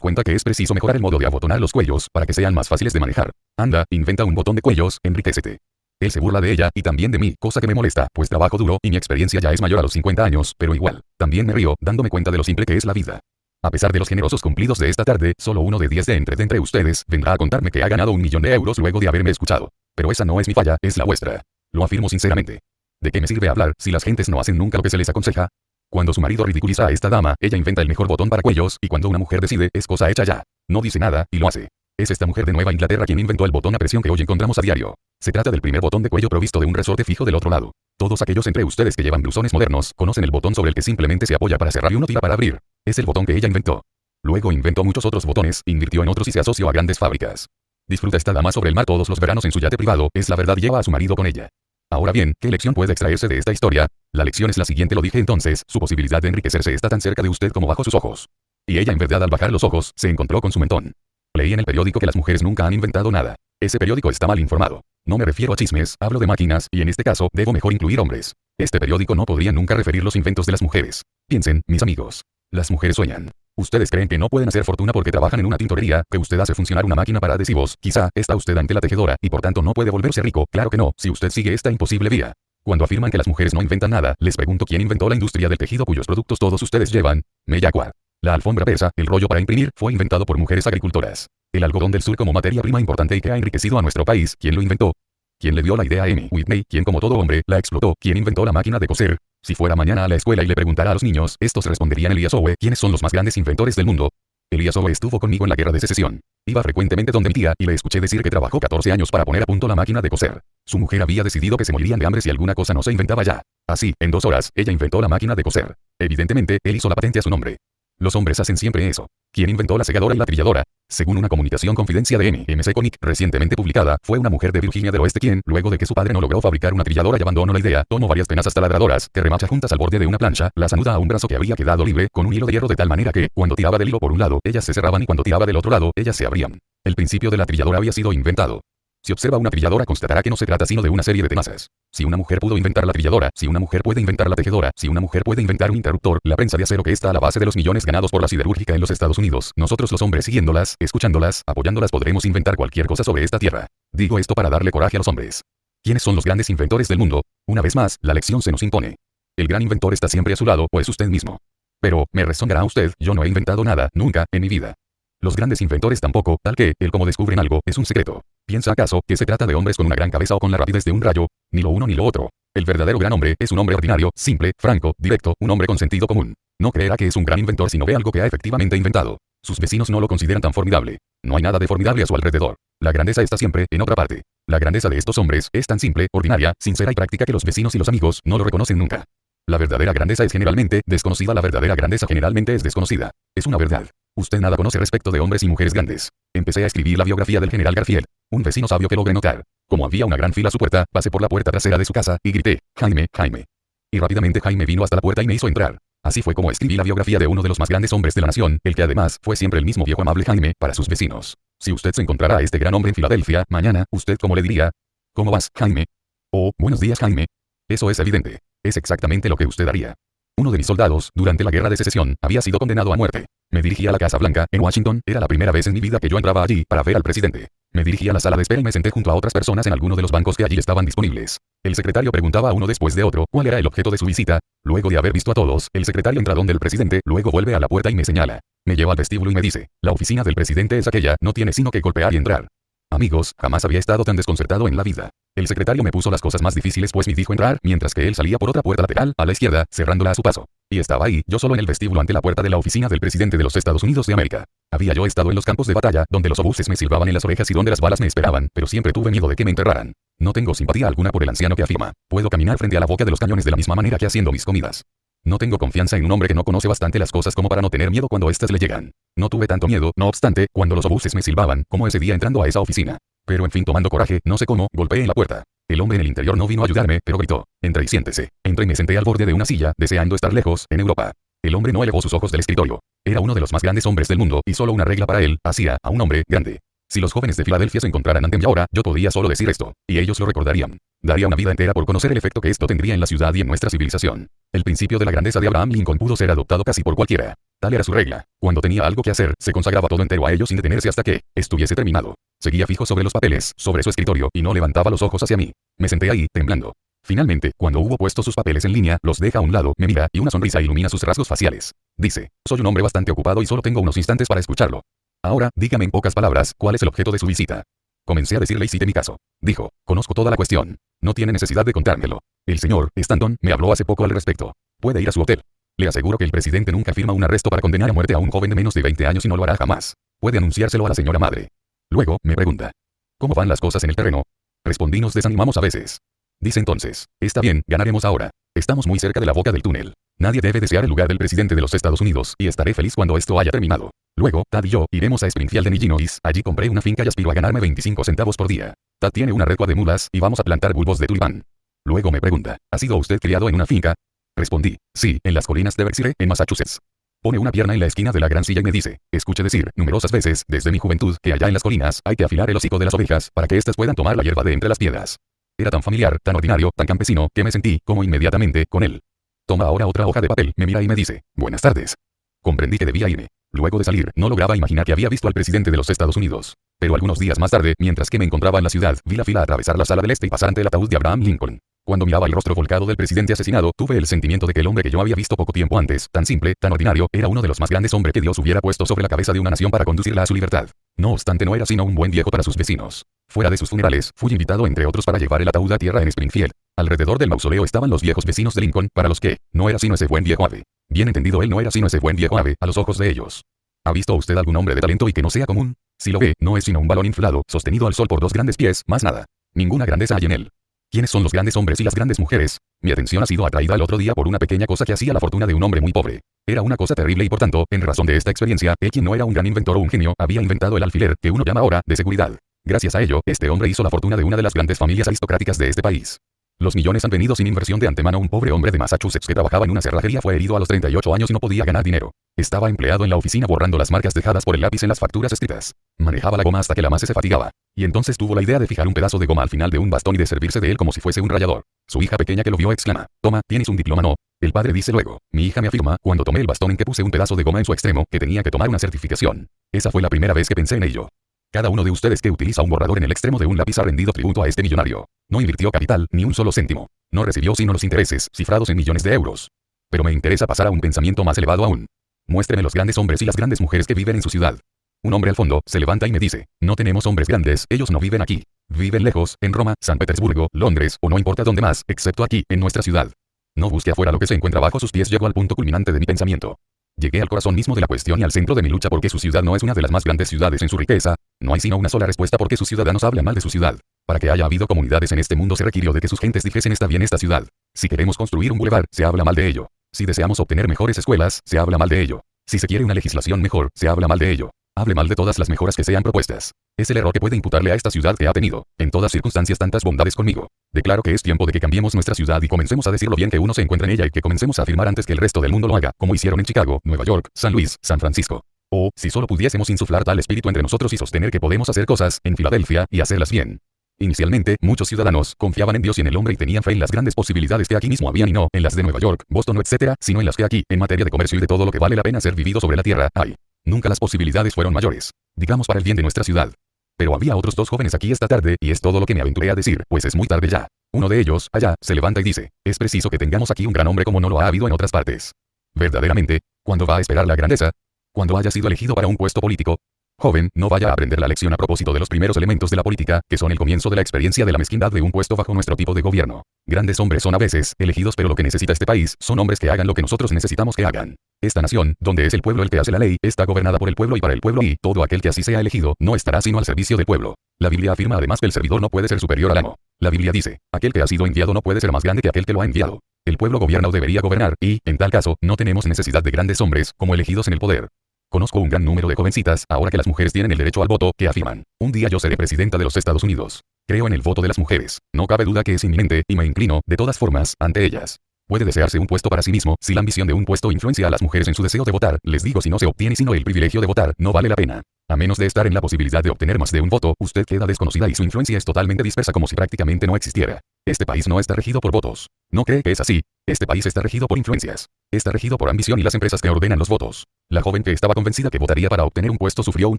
cuenta que es preciso mejorar el modo de abotonar los cuellos, para que sean más fáciles de manejar. Anda, inventa un botón de cuellos, enriquécete. Él se burla de ella, y también de mí, cosa que me molesta, pues trabajo duro, y mi experiencia ya es mayor a los 50 años, pero igual, también me río, dándome cuenta de lo simple que es la vida. A pesar de los generosos cumplidos de esta tarde, solo uno de 10 de entre ustedes vendrá a contarme que ha ganado 1 millón de euros luego de haberme escuchado. Pero esa no es mi falla, es la vuestra. Lo afirmo sinceramente. ¿De qué me sirve hablar si las gentes no hacen nunca lo que se les aconseja? Cuando su marido ridiculiza a esta dama, ella inventa el mejor botón para cuellos, y cuando una mujer decide, es cosa hecha ya. No dice nada, y lo hace. Es esta mujer de Nueva Inglaterra quien inventó el botón a presión que hoy encontramos a diario. Se trata del primer botón de cuello provisto de un resorte fijo del otro lado. Todos aquellos entre ustedes que llevan blusones modernos, conocen el botón sobre el que simplemente se apoya para cerrar y uno tira para abrir. Es el botón que ella inventó. Luego inventó muchos otros botones, invirtió en otros y se asoció a grandes fábricas. Disfruta esta dama sobre el mar todos los veranos en su yate privado, es la verdad, y lleva a su marido con ella. Ahora bien, ¿qué lección puede extraerse de esta historia? La lección es la siguiente, lo dije entonces, su posibilidad de enriquecerse está tan cerca de usted como bajo sus ojos. Y ella en verdad al bajar los ojos, se encontró con su mentón. Leí en el periódico que las mujeres nunca han inventado nada. Ese periódico está mal informado. No me refiero a chismes, hablo de máquinas, y en este caso, debo mejor incluir hombres. Este periódico no podría nunca referir los inventos de las mujeres. Piensen, mis amigos. Las mujeres sueñan. Ustedes creen que no pueden hacer fortuna porque trabajan en una tintorería, que usted hace funcionar una máquina para adhesivos, quizá está usted ante la tejedora, y por tanto no puede volverse rico, claro que no, si usted sigue esta imposible vía. Cuando afirman que las mujeres no inventan nada, les pregunto quién inventó la industria del tejido cuyos productos todos ustedes llevan. Meyaqua. La alfombra persa, el rollo para imprimir, fue inventado por mujeres agricultoras. El algodón del sur como materia prima importante y que ha enriquecido a nuestro país, ¿quién lo inventó? ¿Quién le dio la idea a Amy Whitney? ¿Quién como todo hombre, la explotó? ¿Quién inventó la máquina de coser? Si fuera mañana a la escuela y le preguntara a los niños, estos responderían Elias Howe, ¿quiénes son los más grandes inventores del mundo? Elias Howe estuvo conmigo en la guerra de secesión. Iba frecuentemente donde mi tía, y le escuché decir que trabajó 14 años para poner a punto la máquina de coser. Su mujer había decidido que se morirían de hambre si alguna cosa no se inventaba ya. Así, en 2 horas, ella inventó la máquina de coser. Evidentemente, él hizo la patente a su nombre. Los hombres hacen siempre eso. ¿Quién inventó la segadora y la trilladora? Según una comunicación confidencial de M.C. Connick recientemente publicada, fue una mujer de Virginia del Oeste quien, luego de que su padre no logró fabricar una trilladora y abandonó la idea, tomó varias tenazas taladradoras, que remacha juntas al borde de una plancha, las anuda a un brazo que había quedado libre, con un hilo de hierro de tal manera que, cuando tiraba del hilo por un lado, ellas se cerraban y cuando tiraba del otro lado, ellas se abrían. El principio de la trilladora había sido inventado. Si observa una trilladora constatará que no se trata sino de una serie de tenazas. Si una mujer pudo inventar la trilladora, si una mujer puede inventar la tejedora, si una mujer puede inventar un interruptor, la prensa de acero que está a la base de los millones ganados por la siderúrgica en los Estados Unidos, nosotros los hombres siguiéndolas, escuchándolas, apoyándolas podremos inventar cualquier cosa sobre esta tierra. Digo esto para darle coraje a los hombres. ¿Quiénes son los grandes inventores del mundo? Una vez más, la lección se nos impone. El gran inventor está siempre a su lado, o es usted mismo. Pero, me resonará usted, yo no he inventado nada, nunca, en mi vida. Los grandes inventores tampoco, tal que, el cómo descubren algo, es un secreto. ¿Piensa acaso que se trata de hombres con una gran cabeza o con la rapidez de un rayo? Ni lo uno ni lo otro. El verdadero gran hombre es un hombre ordinario, simple, franco, directo, un hombre con sentido común. No creerá que es un gran inventor si no ve algo que ha efectivamente inventado. Sus vecinos no lo consideran tan formidable. No hay nada de formidable a su alrededor. La grandeza está siempre en otra parte. La grandeza de estos hombres es tan simple, ordinaria, sincera y práctica que los vecinos y los amigos no lo reconocen nunca. La verdadera grandeza es generalmente desconocida. La verdadera grandeza generalmente es desconocida. Es una verdad. Usted nada conoce respecto de hombres y mujeres grandes. Empecé a escribir la biografía del general Garfield. Un vecino sabio que logré notar. Como había una gran fila a su puerta, pasé por la puerta trasera de su casa y grité, Jaime, Jaime. Y rápidamente Jaime vino hasta la puerta y me hizo entrar. Así fue como escribí la biografía de uno de los más grandes hombres de la nación, el que además fue siempre el mismo viejo amable Jaime para sus vecinos. Si usted se encontrara a este gran hombre en Filadelfia, mañana, ¿usted cómo le diría? ¿Cómo vas, Jaime? Oh, buenos días, Jaime. Eso es evidente. Es exactamente lo que usted haría. Uno de mis soldados, durante la guerra de secesión, había sido condenado a muerte. Me dirigí a la Casa Blanca, en Washington, era la primera vez en mi vida que yo entraba allí, para ver al presidente. Me dirigí a la sala de espera y me senté junto a otras personas en alguno de los bancos que allí estaban disponibles. El secretario preguntaba a uno después de otro, cuál era el objeto de su visita. Luego de haber visto a todos, el secretario entra donde el presidente, luego vuelve a la puerta y me señala. Me lleva al vestíbulo y me dice, la oficina del presidente es aquella, no tiene sino que golpear y entrar. Amigos, jamás había estado tan desconcertado en la vida. El secretario me puso las cosas más difíciles pues me dijo entrar, mientras que él salía por otra puerta lateral, a la izquierda, cerrándola a su paso. Y estaba ahí, yo solo en el vestíbulo ante la puerta de la oficina del presidente de los Estados Unidos de América. Había yo estado en los campos de batalla, donde los obuses me silbaban en las orejas y donde las balas me esperaban, pero siempre tuve miedo de que me enterraran. No tengo simpatía alguna por el anciano que afirma, puedo caminar frente a la boca de los cañones de la misma manera que haciendo mis comidas. No tengo confianza en un hombre que no conoce bastante las cosas como para no tener miedo cuando éstas le llegan. No tuve tanto miedo, no obstante, cuando los obuses me silbaban, como ese día entrando a esa oficina. Pero en fin, tomando coraje, no sé cómo, golpeé en la puerta. El hombre en el interior no vino a ayudarme, pero gritó, entra y siéntese. Entré y me senté al borde de una silla, deseando estar lejos, en Europa. El hombre no elevó sus ojos del escritorio. Era uno de los más grandes hombres del mundo, y solo una regla para él, hacía a un hombre grande. Si los jóvenes de Filadelfia se encontraran ante mí ahora, yo podía solo decir esto, y ellos lo recordarían. Daría una vida entera por conocer el efecto que esto tendría en la ciudad y en nuestra civilización. El principio de la grandeza de Abraham Lincoln pudo ser adoptado casi por cualquiera. Tal era su regla. Cuando tenía algo que hacer, se consagraba todo entero a ello sin detenerse hasta que estuviese terminado. Seguía fijo sobre los papeles, sobre su escritorio, y no levantaba los ojos hacia mí. Me senté ahí, temblando. Finalmente, cuando hubo puesto sus papeles en línea, los deja a un lado, me mira, y una sonrisa ilumina sus rasgos faciales. Dice, soy un hombre bastante ocupado y solo tengo unos instantes para escucharlo. Ahora, dígame en pocas palabras, ¿cuál es el objeto de su visita? Comencé a decirle y cité mi caso. Dijo, conozco toda la cuestión. No tiene necesidad de contármelo. El señor Stanton me habló hace poco al respecto. Puede ir a su hotel. Le aseguro que el presidente nunca firma un arresto para condenar a muerte a un joven de menos de 20 años y no lo hará jamás. Puede anunciárselo a la señora madre. Luego, me pregunta, ¿cómo van las cosas en el terreno? Respondí, nos desanimamos a veces. Dice entonces, está bien, ganaremos ahora. Estamos muy cerca de la boca del túnel. Nadie debe desear el lugar del presidente de los Estados Unidos, y estaré feliz cuando esto haya terminado. Luego, Tad y yo iremos a Springfield en Illinois, allí compré una finca y aspiro a ganarme 25 centavos por día. Tad tiene una recua de mulas, y vamos a plantar bulbos de tulipán. Luego me pregunta, ¿ha sido usted criado en una finca? Respondí, sí, en las colinas de Berkshire, en Massachusetts. Pone una pierna en la esquina de la gran silla y me dice, escuché decir numerosas veces desde mi juventud que allá en las colinas hay que afilar el hocico de las ovejas para que éstas puedan tomar la hierba de entre las piedras. Era tan familiar, tan ordinario, tan campesino, que me sentí como inmediatamente con él. Toma ahora otra hoja de papel, me mira y me dice, buenas tardes. Comprendí que debía irme. Luego de salir, no lograba imaginar que había visto al presidente de los Estados Unidos. Pero algunos días más tarde, mientras que me encontraba en la ciudad, vi la fila atravesar la sala del este y pasar ante el ataúd de Abraham Lincoln. Cuando miraba el rostro volcado del presidente asesinado, tuve el sentimiento de que el hombre que yo había visto poco tiempo antes, tan simple, tan ordinario, era uno de los más grandes hombres que Dios hubiera puesto sobre la cabeza de una nación para conducirla a su libertad. No obstante, no era sino un buen viejo para sus vecinos. Fuera de sus funerales, fui invitado entre otros para llevar el ataúd a tierra en Springfield. Alrededor del mausoleo estaban los viejos vecinos de Lincoln, para los que, no era sino ese buen viejo ave. Bien entendido, él no era sino ese buen viejo ave, a los ojos de ellos. ¿Ha visto usted algún hombre de talento y que no sea común? Si lo ve, no es sino un balón inflado, sostenido al sol por dos grandes pies, más nada. Ninguna grandeza hay en él. ¿Quiénes son los grandes hombres y las grandes mujeres? Mi atención ha sido atraída el otro día por una pequeña cosa que hacía la fortuna de un hombre muy pobre. Era una cosa terrible y por tanto, en razón de esta experiencia, él, quien no era un gran inventor o un genio, había inventado el alfiler, que uno llama ahora, de seguridad. Gracias a ello, este hombre hizo la fortuna de una de las grandes familias aristocráticas de este país. Los millones han venido sin inversión de antemano. Un pobre hombre de Massachusetts que trabajaba en una cerrajería fue herido a los 38 años y no podía ganar dinero. Estaba empleado en la oficina borrando las marcas dejadas por el lápiz en las facturas escritas. Manejaba la goma hasta que la masa se fatigaba. Y entonces tuvo la idea de fijar un pedazo de goma al final de un bastón y de servirse de él como si fuese un rallador. Su hija pequeña, que lo vio, exclama, toma, ¿tienes un diploma? No. El padre dice luego, mi hija me afirma, cuando tomé el bastón en que puse un pedazo de goma en su extremo, que tenía que tomar una certificación. Esa fue la primera vez que pensé en ello. Cada uno de ustedes que utiliza un borrador en el extremo de un lápiz ha rendido tributo a este millonario. No invirtió capital, ni un solo céntimo. No recibió sino los intereses, cifrados en millones de euros. Pero me interesa pasar a un pensamiento más elevado aún. Muéstreme los grandes hombres y las grandes mujeres que viven en su ciudad. Un hombre al fondo se levanta y me dice, no tenemos hombres grandes, ellos no viven aquí. Viven lejos, en Roma, San Petersburgo, Londres, o no importa dónde más, excepto aquí, en nuestra ciudad. No busque afuera lo que se encuentra bajo sus pies. Llegó al punto culminante de mi pensamiento. Llegué al corazón mismo de la cuestión y al centro de mi lucha porque su ciudad no es una de las más grandes ciudades en su riqueza. No hay sino una sola respuesta porque sus ciudadanos hablan mal de su ciudad. Para que haya habido comunidades en este mundo se requirió de que sus gentes dijesen está bien esta ciudad. Si queremos construir un bulevar, se habla mal de ello. Si deseamos obtener mejores escuelas, se habla mal de ello. Si se quiere una legislación mejor, se habla mal de ello. Hable mal de todas las mejoras que sean propuestas. Es el error que puede imputarle a esta ciudad, que ha tenido, en todas circunstancias, tantas bondades conmigo. Declaro que es tiempo de que cambiemos nuestra ciudad y comencemos a decir lo bien que uno se encuentra en ella y que comencemos a afirmar antes que el resto del mundo lo haga, como hicieron en Chicago, Nueva York, San Luis, San Francisco. O, si solo pudiésemos insuflar tal espíritu entre nosotros y sostener que podemos hacer cosas en Filadelfia y hacerlas bien. Inicialmente, muchos ciudadanos confiaban en Dios y en el hombre y tenían fe en las grandes posibilidades que aquí mismo habían y no en las de Nueva York, Boston o etcétera, sino en las que aquí, en materia de comercio y de todo lo que vale la pena ser vivido sobre la tierra, hay. Nunca las posibilidades fueron mayores. Digamos para el bien de nuestra ciudad. Pero había otros dos jóvenes aquí esta tarde y es todo lo que me aventuré a decir, pues es muy tarde ya. Uno de ellos, allá, se levanta y dice, es preciso que tengamos aquí un gran hombre como no lo ha habido en otras partes. Verdaderamente, ¿cuándo va a esperar la grandeza? Cuando haya sido elegido para un puesto político. Joven, no vaya a aprender la lección a propósito de los primeros elementos de la política, que son el comienzo de la experiencia de la mezquindad de un puesto bajo nuestro tipo de gobierno. Grandes hombres son a veces elegidos, pero lo que necesita este país son hombres que hagan lo que nosotros necesitamos que hagan. Esta nación, donde es el pueblo el que hace la ley, está gobernada por el pueblo y para el pueblo, y todo aquel que así sea elegido no estará sino al servicio del pueblo. La Biblia afirma además que el servidor no puede ser superior al amo. La Biblia dice, aquel que ha sido enviado no puede ser más grande que aquel que lo ha enviado. El pueblo gobierna o debería gobernar, y, en tal caso, no tenemos necesidad de grandes hombres como elegidos en el poder. Conozco un gran número de jovencitas, ahora que las mujeres tienen el derecho al voto, que afirman, un día yo seré presidenta de los Estados Unidos. Creo en el voto de las mujeres. No cabe duda que es inminente, y me inclino, de todas formas, ante ellas. Puede desearse un puesto para sí mismo, si la ambición de un puesto influencia a las mujeres en su deseo de votar, les digo, si no se obtiene sino el privilegio de votar, no vale la pena. A menos de estar en la posibilidad de obtener más de un voto, usted queda desconocida y su influencia es totalmente dispersa, como si prácticamente no existiera. Este país no está regido por votos. ¿No cree que es así? Este país está regido por influencias. Está regido por ambición y las empresas que ordenan los votos. La joven que estaba convencida que votaría para obtener un puesto sufrió un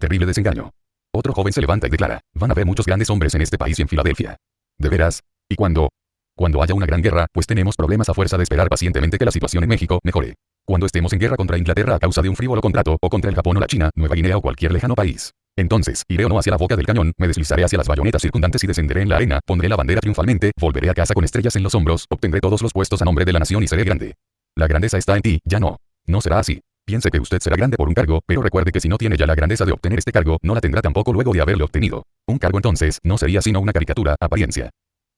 terrible desengaño. Otro joven se levanta y declara, van a haber muchos grandes hombres en este país y en Filadelfia. ¿De veras? ¿Y cuándo? Cuando haya una gran guerra, pues tenemos problemas a fuerza de esperar pacientemente que la situación en México mejore. Cuando estemos en guerra contra Inglaterra a causa de un frívolo contrato, o contra el Japón o la China, Nueva Guinea o cualquier lejano país. Entonces, iré o no hacia la boca del cañón, me deslizaré hacia las bayonetas circundantes y descenderé en la arena, pondré la bandera triunfalmente, volveré a casa con estrellas en los hombros, obtendré todos los puestos a nombre de la nación y seré grande. La grandeza está en ti, ya no. No será así. Piense que usted será grande por un cargo, pero recuerde que si no tiene ya la grandeza de obtener este cargo, no la tendrá tampoco luego de haberlo obtenido. Un cargo entonces, no sería sino una caricatura, apariencia.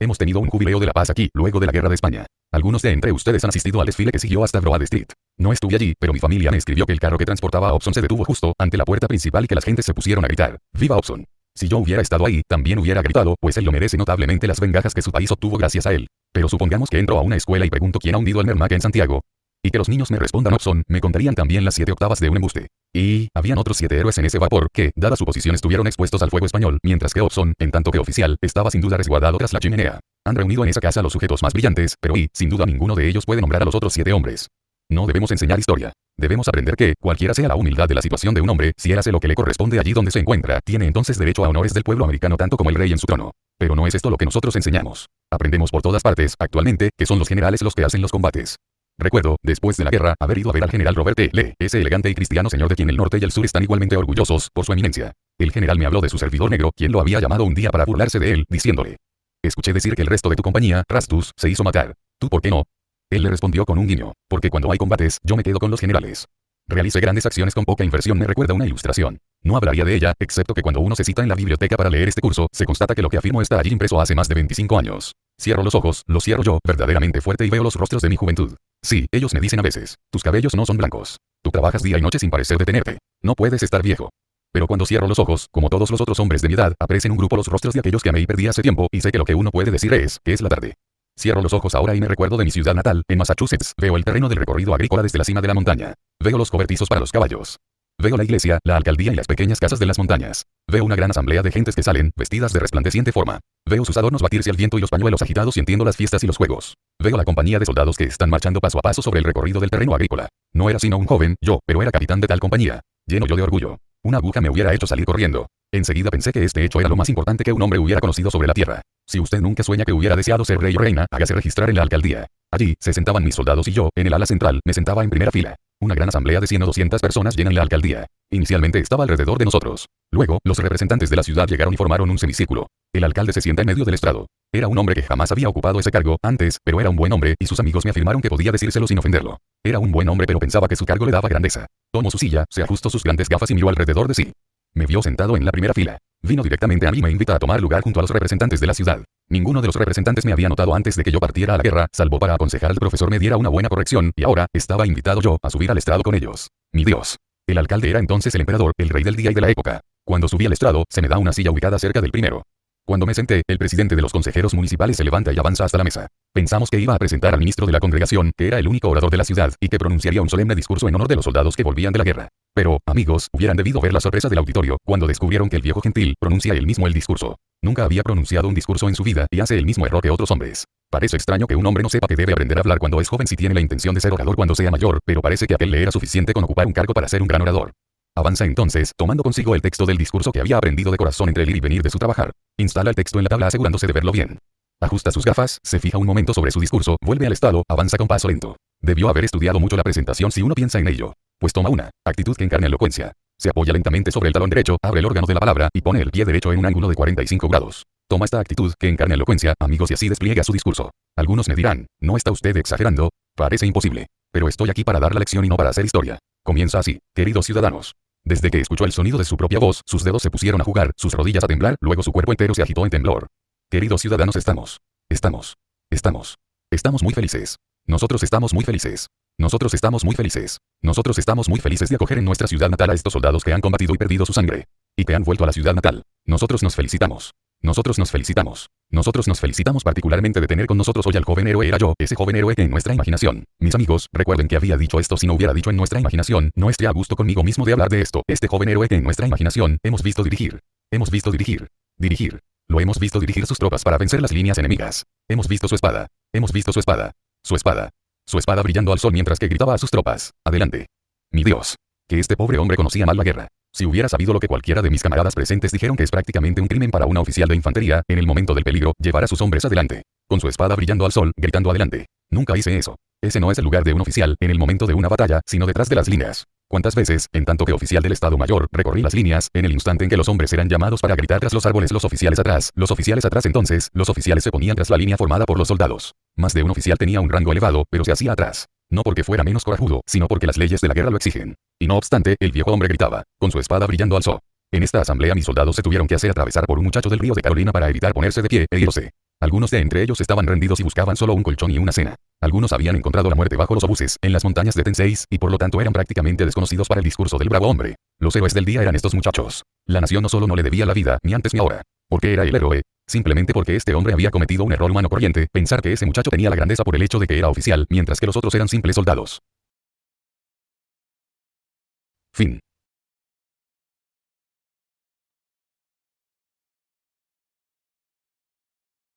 Hemos tenido un jubileo de la paz aquí, luego de la guerra de España. Algunos de entre ustedes han asistido al desfile que siguió hasta Broad Street. No estuve allí, pero mi familia me escribió que el carro que transportaba a Hobson se detuvo justo ante la puerta principal y que las gentes se pusieron a gritar, ¡Viva Hobson! Si yo hubiera estado ahí, también hubiera gritado, pues él lo merece notablemente las ventajas que su país obtuvo gracias a él. Pero supongamos que entro a una escuela y pregunto quién ha hundido el Mermac en Santiago. Y que los niños me respondan Oxon, me contarían también las 7 octavas de un embuste. Y habían otros 7 héroes en ese vapor que, dada su posición, estuvieron expuestos al fuego español, mientras que Oxon, en tanto que oficial, estaba sin duda resguardado tras la chimenea. Han reunido en esa casa a los sujetos más brillantes, pero y, sin duda ninguno de ellos puede nombrar a los otros 7 hombres. No debemos enseñar historia. Debemos aprender que, cualquiera sea la humildad de la situación de un hombre, si él hace lo que le corresponde allí donde se encuentra, tiene entonces derecho a honores del pueblo americano tanto como el rey en su trono. Pero no es esto lo que nosotros enseñamos. Aprendemos por todas partes, actualmente, que son los generales los que hacen los combates. Recuerdo, después de la guerra, haber ido a ver al general Robert E. Lee, ese elegante y cristiano señor de quien el norte y el sur están igualmente orgullosos, por su eminencia. El general me habló de su servidor negro, quien lo había llamado un día para burlarse de él, diciéndole: escuché decir que el resto de tu compañía, Rastus, se hizo matar. ¿Tú por qué no? Él le respondió con un guiño: porque cuando hay combates, yo me quedo con los generales. Realicé grandes acciones con poca inversión, me recuerda una ilustración. No hablaría de ella, excepto que cuando uno se cita en la biblioteca para leer este curso, se constata que lo que afirmo está allí impreso hace más de 25 años. Cierro los ojos, los cierro yo, verdaderamente fuerte, y veo los rostros de mi juventud. Sí, ellos me dicen a veces: tus cabellos no son blancos. Tú trabajas día y noche sin parecer detenerte. No puedes estar viejo. Pero cuando cierro los ojos, como todos los otros hombres de mi edad, aparecen un grupo los rostros de aquellos que amé y perdí hace tiempo, y sé que lo que uno puede decir es, que es la tarde. Cierro los ojos ahora y me recuerdo de mi ciudad natal, en Massachusetts. Veo el terreno del recorrido agrícola desde la cima de la montaña. Veo los cobertizos para los caballos. Veo la iglesia, la alcaldía y las pequeñas casas de las montañas. Veo una gran asamblea de gentes que salen, vestidas de resplandeciente forma. Veo sus adornos batirse al viento y los pañuelos agitados, y entiendo las fiestas y los juegos. Veo la compañía de soldados que están marchando paso a paso sobre el recorrido del terreno agrícola. No era sino un joven, yo, pero era capitán de tal compañía. Lleno yo de orgullo. Una aguja me hubiera hecho salir corriendo. Enseguida pensé que este hecho era lo más importante que un hombre hubiera conocido sobre la tierra. Si usted nunca sueña que hubiera deseado ser rey o reina, hágase registrar en la alcaldía. Allí, se sentaban mis soldados y yo, en el ala central, me sentaba en primera fila. Una gran asamblea de 100 o 200 personas llenan la alcaldía. Inicialmente estaba alrededor de nosotros. Luego, los representantes de la ciudad llegaron y formaron un semicírculo. El alcalde se sienta en medio del estrado. Era un hombre que jamás había ocupado ese cargo antes, pero era un buen hombre, y sus amigos me afirmaron que podía decírselo sin ofenderlo. Era un buen hombre, pero pensaba que su cargo le daba grandeza. Tomó su silla, se ajustó sus grandes gafas y miró alrededor de sí. Me vio sentado en la primera fila. Vino directamente a mí y me invita a tomar lugar junto a los representantes de la ciudad. Ninguno de los representantes me había notado antes de que yo partiera a la guerra, salvo para aconsejar al profesor me diera una buena corrección, y ahora, estaba invitado yo a subir al estrado con ellos. Mi Dios. El alcalde era entonces el emperador, el rey del día y de la época. Cuando subí al estrado, se me da una silla ubicada cerca del primero. Cuando me senté, el presidente de los consejeros municipales se levanta y avanza hasta la mesa. Pensamos que iba a presentar al ministro de la congregación, que era el único orador de la ciudad, y que pronunciaría un solemne discurso en honor de los soldados que volvían de la guerra. Pero, amigos, hubieran debido ver la sorpresa del auditorio, cuando descubrieron que el viejo gentil pronuncia él mismo el discurso. Nunca había pronunciado un discurso en su vida, y hace el mismo error que otros hombres. Parece extraño que un hombre no sepa que debe aprender a hablar cuando es joven si tiene la intención de ser orador cuando sea mayor, pero parece que a aquel le era suficiente con ocupar un cargo para ser un gran orador. Avanza entonces, tomando consigo el texto del discurso que había aprendido de corazón entre el ir y venir de su trabajar. Instala el texto en la tabla asegurándose de verlo bien. Ajusta sus gafas, se fija un momento sobre su discurso, vuelve al estado, avanza con paso lento. Debió haber estudiado mucho la presentación si uno piensa en ello. Pues toma una actitud que encarna elocuencia. Se apoya lentamente sobre el talón derecho, abre el órgano de la palabra y pone el pie derecho en un ángulo de 45 grados. Toma esta actitud que encarna elocuencia, amigos, y así despliega su discurso. Algunos me dirán: ¿no está usted exagerando? Parece imposible. Pero estoy aquí para dar la lección y no para hacer historia. Comienza así: queridos ciudadanos. Desde que escuchó el sonido de su propia voz, sus dedos se pusieron a jugar, sus rodillas a temblar, luego su cuerpo entero se agitó en temblor. Queridos ciudadanos, estamos muy felices. Nosotros estamos muy felices. Nosotros estamos muy felices. Nosotros estamos muy felices de acoger en nuestra ciudad natal a estos soldados que han combatido y perdido su sangre. Y que han vuelto a la ciudad natal. Nosotros nos felicitamos. Nosotros nos felicitamos. Nosotros nos felicitamos particularmente de tener con nosotros hoy al joven héroe. Era yo, ese joven héroe que en nuestra imaginación. Mis amigos, recuerden que había dicho esto: si no hubiera dicho en nuestra imaginación, no esté a gusto conmigo mismo de hablar de esto. Este joven héroe que en nuestra imaginación hemos visto dirigir. Hemos visto dirigir. Dirigir. Lo hemos visto dirigir sus tropas para vencer las líneas enemigas. Hemos visto su espada. Hemos visto su espada. Su espada. Su espada brillando al sol mientras que gritaba a sus tropas: adelante. Mi Dios. Que este pobre hombre conocía mal la guerra. Si hubiera sabido lo que cualquiera de mis camaradas presentes dijeron, que es prácticamente un crimen para una oficial de infantería, en el momento del peligro, llevar a sus hombres adelante. Con su espada brillando al sol, gritando adelante. Nunca hice eso. Ese no es el lugar de un oficial, en el momento de una batalla, sino detrás de las líneas. ¿Cuántas veces, en tanto que oficial del Estado Mayor, recorrí las líneas, en el instante en que los hombres eran llamados para gritar tras los árboles, los oficiales atrás entonces, los oficiales se ponían tras la línea formada por los soldados. Más de un oficial tenía un rango elevado, pero se hacía atrás. No porque fuera menos corajudo, sino porque las leyes de la guerra lo exigen. Y no obstante, el viejo hombre gritaba, con su espada brillando al sol. En esta asamblea mis soldados se tuvieron que hacer atravesar por un muchacho del río de Carolina para evitar ponerse de pie e irse. Algunos de entre ellos estaban rendidos y buscaban solo un colchón y una cena. Algunos habían encontrado la muerte bajo los obuses, en las montañas de Tennessee, y por lo tanto eran prácticamente desconocidos para el discurso del bravo hombre. Los héroes del día eran estos muchachos. La nación no solo no le debía la vida, ni antes ni ahora. Porque era el héroe. Simplemente porque este hombre había cometido un error humano corriente, pensar que ese muchacho tenía la grandeza por el hecho de que era oficial, mientras que los otros eran simples soldados. Fin.